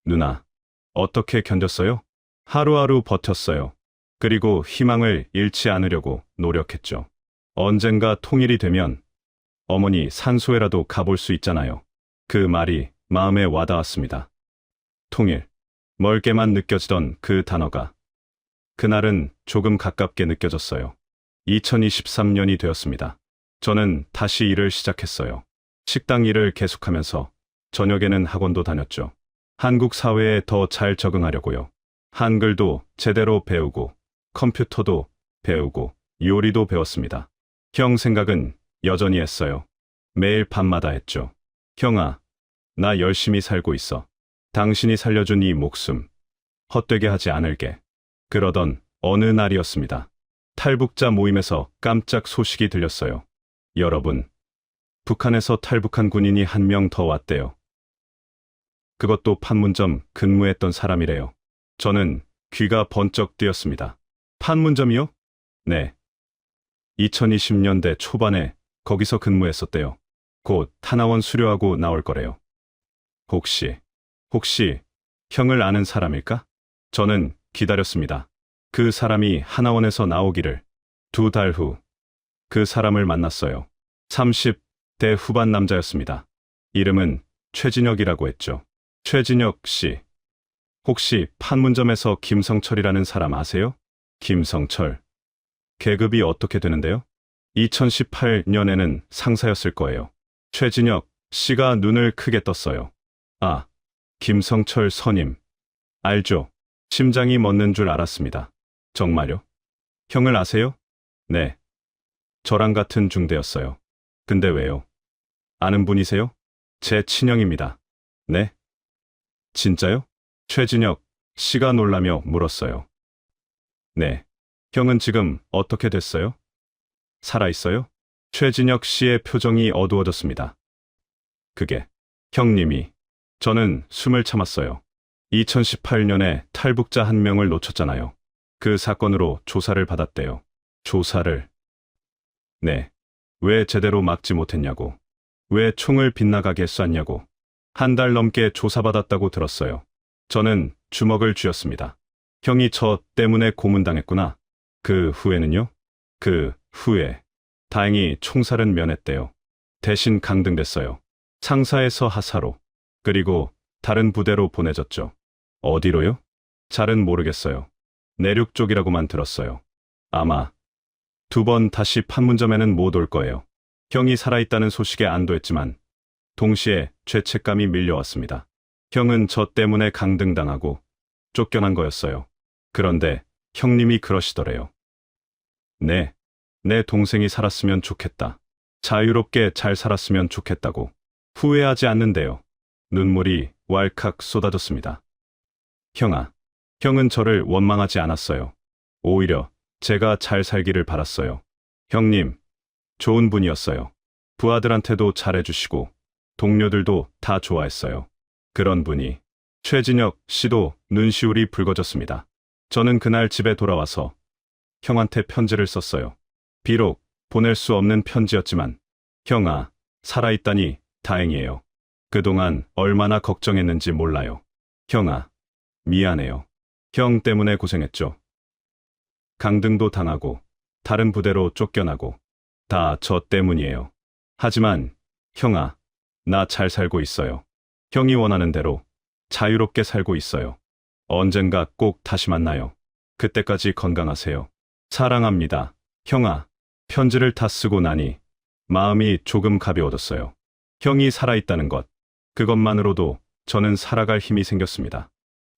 누나, 어떻게 견뎠어요? 하루하루 버텼어요. 그리고 희망을 잃지 않으려고 노력했죠. 언젠가 통일이 되면 어머니 산소에라도 가볼 수 있잖아요. 그 말이 마음에 와닿았습니다. 통일, 멀게만 느껴지던 그 단어가 그날은 조금 가깝게 느껴졌어요. 2023년이 되었습니다. 저는 다시 일을 시작했어요. 식당 일을 계속하면서 저녁에는 학원도 다녔죠. 한국 사회에 더 잘 적응하려고요. 한글도 제대로 배우고 컴퓨터도 배우고 요리도 배웠습니다. 형 생각은 여전히 했어요. 매일 밤마다 했죠. 형아, 나 열심히 살고 있어. 당신이 살려준 이 목숨 헛되게 하지 않을게. 그러던 어느 날이었습니다. 탈북자 모임에서 깜짝 소식이 들렸어요. 여러분, 북한에서 탈북한 군인이 한 명 더 왔대요. 그것도 판문점 근무했던 사람이래요. 저는 귀가 번쩍 뜨였습니다. 판문점이요? 네. 2020년대 초반에 거기서 근무했었대요. 곧 하나원 수료하고 나올 거래요. 혹시 형을 아는 사람일까? 저는 기다렸습니다. 그 사람이 하나원에서 나오기를. 2달 후 그 사람을 만났어요. 30대 후반 남자였습니다. 이름은 최진혁이라고 했죠. 최진혁 씨, 혹시 판문점에서 김성철이라는 사람 아세요? 김성철. 계급이 어떻게 되는데요? 2018년에는 상사였을 거예요. 최진혁 씨가 눈을 크게 떴어요. 아, 김성철 선임. 알죠? 심장이 멎는 줄 알았습니다. 정말요? 형을 아세요? 네. 저랑 같은 중대였어요. 근데 왜요? 아는 분이세요? 제 친형입니다. 네? 진짜요? 최진혁 씨가 놀라며 물었어요. 네. 형은 지금 어떻게 됐어요? 살아있어요? 최진혁 씨의 표정이 어두워졌습니다. 그게 형님이. 저는 숨을 참았어요. 2018년에 탈북자 한 명을 놓쳤잖아요. 그 사건으로 조사를 받았대요. 조사를? 네. 왜 제대로 막지 못했냐고. 왜 총을 빗나가게 쐈냐고. 한 달 넘게 조사받았다고 들었어요. 저는 주먹을 쥐었습니다. 형이 저 때문에 고문당했구나. 그 후에는요? 그 후에 다행히 총살은 면했대요. 대신 강등됐어요. 상사에서 하사로. 그리고 다른 부대로 보내졌죠. 어디로요? 잘은 모르겠어요. 내륙 쪽이라고만 들었어요. 아마 2번 다시 판문점에는 못 올 거예요. 형이 살아있다는 소식에 안도했지만 동시에 죄책감이 밀려왔습니다. 형은 저 때문에 강등당하고 쫓겨난 거였어요. 그런데 형님이 그러시더래요. 네, 내 동생이 살았으면 좋겠다. 자유롭게 잘 살았으면 좋겠다고. 후회하지 않는데요. 눈물이 왈칵 쏟아졌습니다. 형아, 형은 저를 원망하지 않았어요. 오히려 제가 잘 살기를 바랐어요. 형님, 좋은 분이었어요. 부하들한테도 잘해주시고 동료들도 다 좋아했어요. 그런 분이. 최진혁 씨도 눈시울이 붉어졌습니다. 저는 그날 집에 돌아와서 형한테 편지를 썼어요. 비록 보낼 수 없는 편지였지만 형아, 살아있다니 다행이에요. 그동안 얼마나 걱정했는지 몰라요. 형아, 미안해요. 형 때문에 고생했죠. 강등도 당하고 다른 부대로 쫓겨나고 다 저 때문이에요. 하지만 형아, 나 잘 살고 있어요. 형이 원하는 대로 자유롭게 살고 있어요. 언젠가 꼭 다시 만나요. 그때까지 건강하세요. 사랑합니다. 형아. 편지를 다 쓰고 나니 마음이 조금 가벼워졌어요. 형이 살아있다는 것. 그것만으로도 저는 살아갈 힘이 생겼습니다.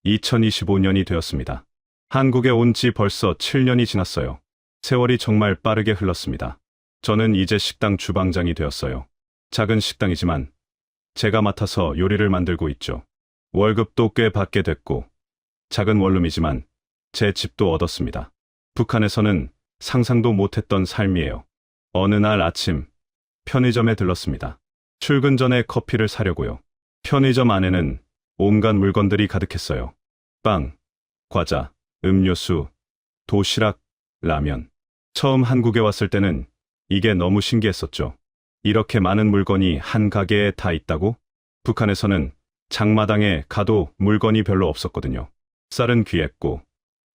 2025년이 되었습니다. 한국에 온 지 벌써 7년이 지났어요. 세월이 정말 빠르게 흘렀습니다. 저는 이제 식당 주방장이 되었어요. 작은 식당이지만 제가 맡아서 요리를 만들고 있죠. 월급도 꽤 받게 됐고 작은 원룸이지만 제 집도 얻었습니다. 북한에서는 상상도 못했던 삶이에요. 어느 날 아침 편의점에 들렀습니다. 출근 전에 커피를 사려고요. 편의점 안에는 온갖 물건들이 가득했어요. 빵, 과자, 음료수, 도시락, 라면. 처음 한국에 왔을 때는 이게 너무 신기했었죠. 이렇게 많은 물건이 한 가게에 다 있다고? 북한에서는 장마당에 가도 물건이 별로 없었거든요. 쌀은 귀했고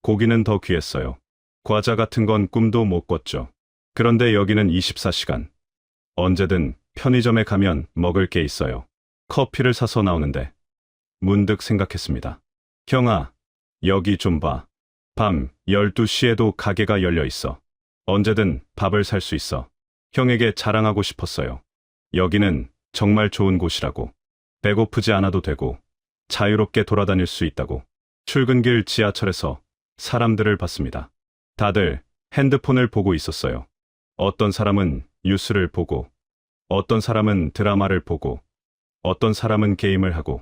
고기는 더 귀했어요. 과자 같은 건 꿈도 못 꿨죠. 그런데 여기는 24시간. 언제든 편의점에 가면 먹을 게 있어요. 커피를 사서 나오는데 문득 생각했습니다. 형아, 여기 좀 봐. 밤 12시에도 가게가 열려 있어. 언제든 밥을 살 수 있어. 형에게 자랑하고 싶었어요. 여기는 정말 좋은 곳이라고. 배고프지 않아도 되고 자유롭게 돌아다닐 수 있다고. 출근길 지하철에서 사람들을 봤습니다. 다들 핸드폰을 보고 있었어요. 어떤 사람은 뉴스를 보고, 어떤 사람은 드라마를 보고, 어떤 사람은 게임을 하고.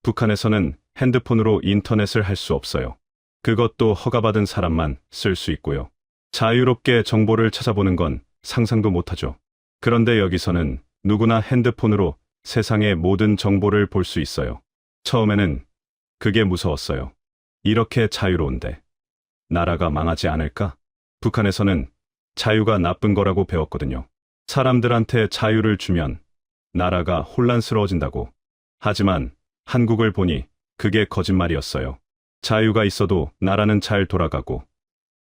북한에서는 핸드폰으로 인터넷을 할 수 없어요. 그것도 허가받은 사람만 쓸 수 있고요. 자유롭게 정보를 찾아보는 건 상상도 못하죠. 그런데 여기서는 누구나 핸드폰으로 세상의 모든 정보를 볼 수 있어요. 처음에는 그게 무서웠어요. 이렇게 자유로운데 나라가 망하지 않을까? 북한에서는 자유가 나쁜 거라고 배웠거든요. 사람들한테 자유를 주면 나라가 혼란스러워진다고. 하지만 한국을 보니 그게 거짓말이었어요. 자유가 있어도 나라는 잘 돌아가고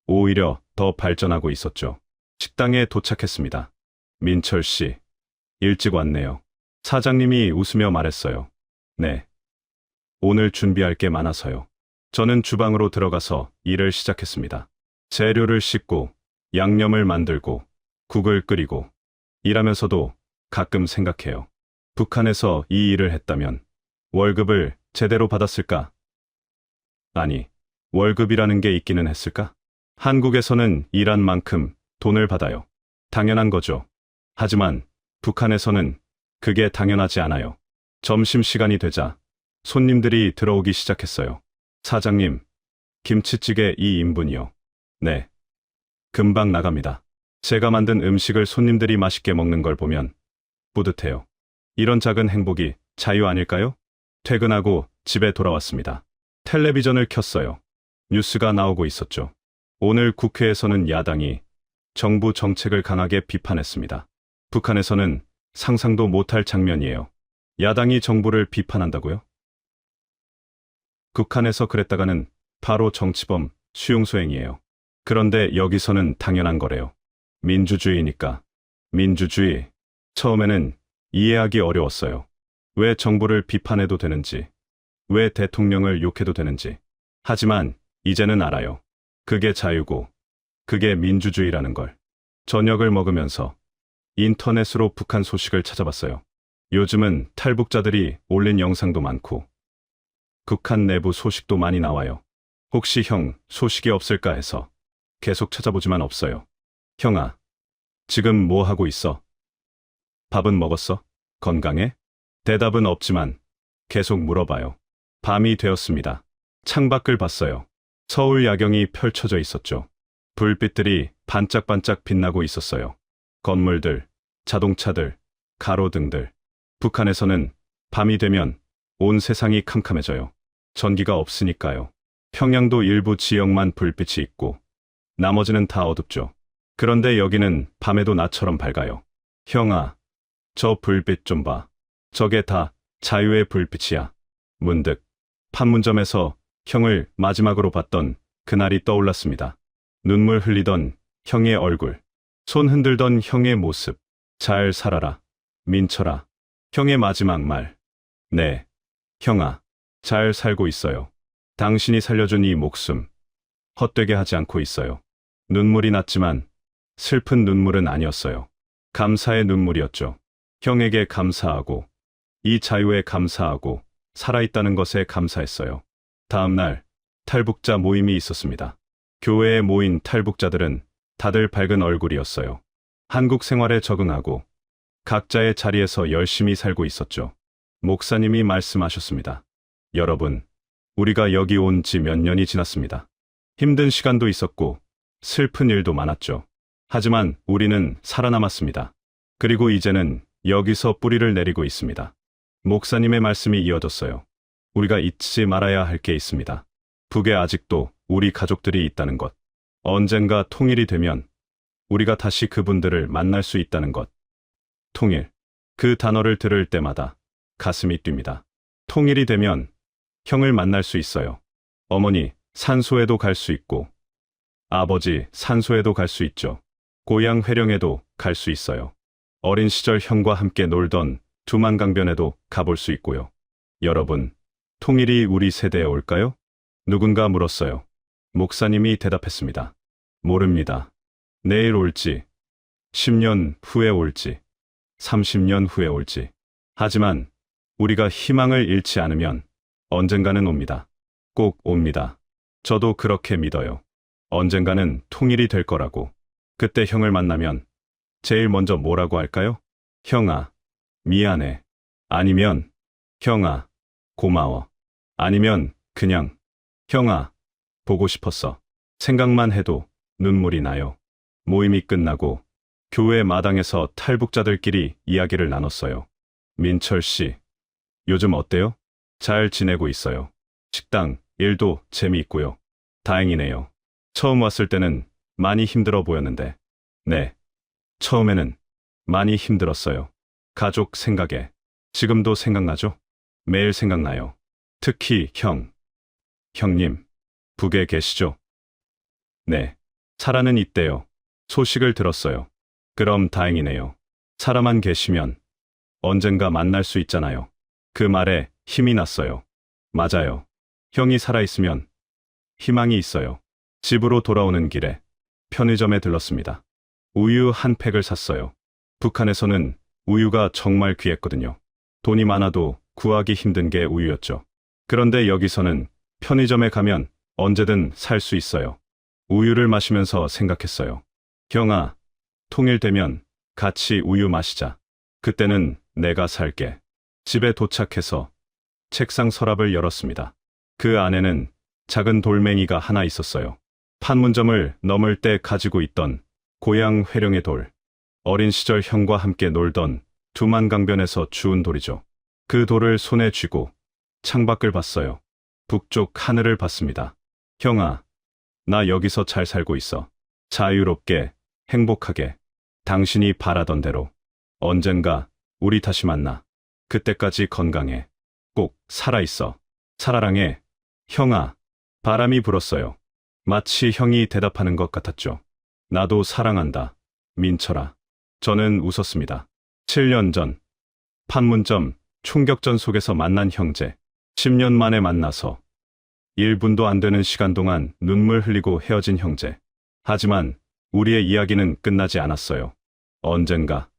오히려 더 발전하고 있었죠. 식당에 도착했습니다. 민철 씨, 일찍 왔네요. 사장님이 웃으며 말했어요. 네. 오늘 준비할 게 많아서요. 저는 주방으로 들어가서 일을 시작했습니다. 재료를 씻고 양념을 만들고 국을 끓이고. 일하면서도 가끔 생각해요. 북한에서 이 일을 했다면 월급을 제대로 받았을까? 아니, 월급이라는 게 있기는 했을까? 한국에서는 일한 만큼 돈을 받아요. 당연한 거죠. 하지만 북한에서는 그게 당연하지 않아요. 점심시간이 되자 손님들이 들어오기 시작했어요. 사장님, 김치찌개 2인분이요. 네. 금방 나갑니다. 제가 만든 음식을 손님들이 맛있게 먹는 걸 보면 뿌듯해요. 이런 작은 행복이 자유 아닐까요? 퇴근하고 집에 돌아왔습니다. 텔레비전을 켰어요. 뉴스가 나오고 있었죠. 오늘 국회에서는 야당이 정부 정책을 강하게 비판했습니다. 북한에서는 상상도 못할 장면이에요. 야당이 정부를 비판한다고요? 북한에서 그랬다가는 바로 정치범, 수용소행이에요. 그런데 여기서는 당연한 거래요. 민주주의니까. 민주주의. 처음에는 이해하기 어려웠어요. 왜 정부를 비판해도 되는지, 왜 대통령을 욕해도 되는지. 하지만 이제는 알아요. 그게 자유고, 그게 민주주의라는 걸. 저녁을 먹으면서 인터넷으로 북한 소식을 찾아봤어요. 요즘은 탈북자들이 올린 영상도 많고, 북한 내부 소식도 많이 나와요. 혹시 형 소식이 없을까 해서 계속 찾아보지만 없어요. 형아, 지금 뭐 하고 있어? 밥은 먹었어? 건강해? 대답은 없지만 계속 물어봐요. 밤이 되었습니다. 창밖을 봤어요. 서울 야경이 펼쳐져 있었죠. 불빛들이 반짝반짝 빛나고 있었어요. 건물들, 자동차들, 가로등들. 북한에서는 밤이 되면 온 세상이 캄캄해져요. 전기가 없으니까요. 평양도 일부 지역만 불빛이 있고 나머지는 다 어둡죠. 그런데 여기는 밤에도 나처럼 밝아요. 형아, 저 불빛 좀 봐. 저게 다 자유의 불빛이야. 문득 판문점에서 형을 마지막으로 봤던 그날이 떠올랐습니다. 눈물 흘리던 형의 얼굴, 손 흔들던 형의 모습. 잘 살아라, 민철아. 형의 마지막 말. 네, 형아, 잘 살고 있어요. 당신이 살려준 이 목숨, 헛되게 하지 않고 있어요. 눈물이 났지만 슬픈 눈물은 아니었어요. 감사의 눈물이었죠. 형에게 감사하고, 이 자유에 감사하고, 살아있다는 것에 감사했어요. 다음 날, 탈북자 모임이 있었습니다. 교회에 모인 탈북자들은 다들 밝은 얼굴이었어요. 한국 생활에 적응하고, 각자의 자리에서 열심히 살고 있었죠. 목사님이 말씀하셨습니다. 여러분, 우리가 여기 온 지 몇 년이 지났습니다. 힘든 시간도 있었고, 슬픈 일도 많았죠. 하지만 우리는 살아남았습니다. 그리고 이제는 여기서 뿌리를 내리고 있습니다. 목사님의 말씀이 이어졌어요. 우리가 잊지 말아야 할 게 있습니다. 북에 아직도 우리 가족들이 있다는 것. 언젠가 통일이 되면 우리가 다시 그분들을 만날 수 있다는 것. 통일. 그 단어를 들을 때마다 가슴이 뜁니다. 통일이 되면 형을 만날 수 있어요. 어머니, 산소에도 갈 수 있고, 아버지, 산소에도 갈 수 있죠. 고향 회령에도 갈 수 있어요. 어린 시절 형과 함께 놀던 두만강변에도 가볼 수 있고요. 여러분, 통일이 우리 세대에 올까요? 누군가 물었어요. 목사님이 대답했습니다. 모릅니다. 내일 올지, 10년 후에 올지, 30년 후에 올지. 하지만 우리가 희망을 잃지 않으면 언젠가는 옵니다. 꼭 옵니다. 저도 그렇게 믿어요. 언젠가는 통일이 될 거라고. 그때 형을 만나면 제일 먼저 뭐라고 할까요? 형아, 미안해. 아니면 형아, 고마워. 아니면 그냥 형아, 보고 싶었어. 생각만 해도 눈물이 나요. 모임이 끝나고 교회 마당에서 탈북자들끼리 이야기를 나눴어요. 민철 씨, 요즘 어때요? 잘 지내고 있어요. 식당, 일도 재미있고요. 다행이네요. 처음 왔을 때는 많이 힘들어 보였는데. 네. 처음에는 많이 힘들었어요. 가족 생각에. 지금도 생각나죠? 매일 생각나요. 특히 형님, 북에 계시죠? 네. 사라는 있대요. 소식을 들었어요. 그럼 다행이네요. 사라만 계시면 언젠가 만날 수 있잖아요. 그 말에 힘이 났어요. 맞아요. 형이 살아있으면 희망이 있어요. 집으로 돌아오는 길에 편의점에 들렀습니다. 우유 한 팩을 샀어요. 북한에서는 우유가 정말 귀했거든요. 돈이 많아도 구하기 힘든 게 우유였죠. 그런데 여기서는 편의점에 가면 언제든 살 수 있어요. 우유를 마시면서 생각했어요. 형아, 통일되면 같이 우유 마시자. 그때는 내가 살게. 집에 도착해서 책상 서랍을 열었습니다. 그 안에는 작은 돌멩이가 하나 있었어요. 판문점을 넘을 때 가지고 있던 고향 회령의 돌. 어린 시절 형과 함께 놀던 두만강변에서 주운 돌이죠. 그 돌을 손에 쥐고 창밖을 봤어요. 북쪽 하늘을 봤습니다. 형아, 나 여기서 잘 살고 있어. 자유롭게, 행복하게. 당신이 바라던 대로. 언젠가 우리 다시 만나. 그때까지 건강해. 꼭 살아있어. 사랑해. 형아. 바람이 불었어요. 마치 형이 대답하는 것 같았죠. 나도 사랑한다. 민철아. 저는 웃었습니다. 7년 전 판문점 총격전 속에서 만난 형제. 10년 만에 만나서 1분도 안 되는 시간 동안 눈물 흘리고 헤어진 형제. 하지만 우리의 이야기는 끝나지 않았어요. 언젠가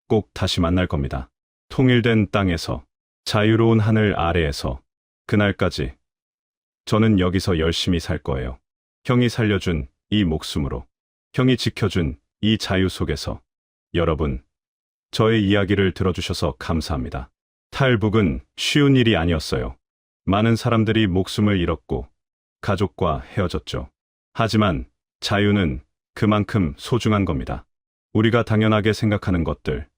꼭 다시 만날 겁니다. 통일된 땅에서, 자유로운 하늘 아래에서. 그날까지 저는 여기서 열심히 살 거예요. 형이 살려준 이 목숨으로. 형이 지켜준 이 자유 속에서. 여러분, 저의 이야기를 들어주셔서 감사합니다. 탈북은 쉬운 일이 아니었어요. 많은 사람들이 목숨을 잃었고 가족과 헤어졌죠. 하지만 자유는 그만큼 소중한 겁니다. 우리가 당연하게 생각하는 것들.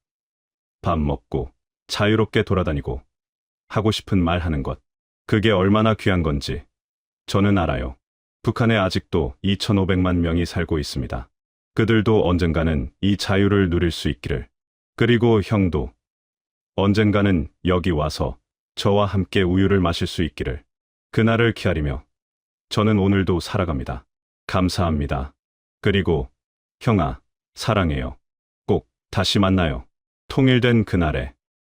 밥 먹고 자유롭게 돌아다니고 하고 싶은 말 하는 것. 그게 얼마나 귀한 건지 저는 알아요. 북한에 아직도 2,500만 명이 살고 있습니다. 그들도 언젠가는 이 자유를 누릴 수 있기를. 그리고 형도 언젠가는 여기 와서 저와 함께 우유를 마실 수 있기를. 그날을 기다리며 저는 오늘도 살아갑니다. 감사합니다. 그리고 형아, 사랑해요. 꼭 다시 만나요. 통일된 그날에.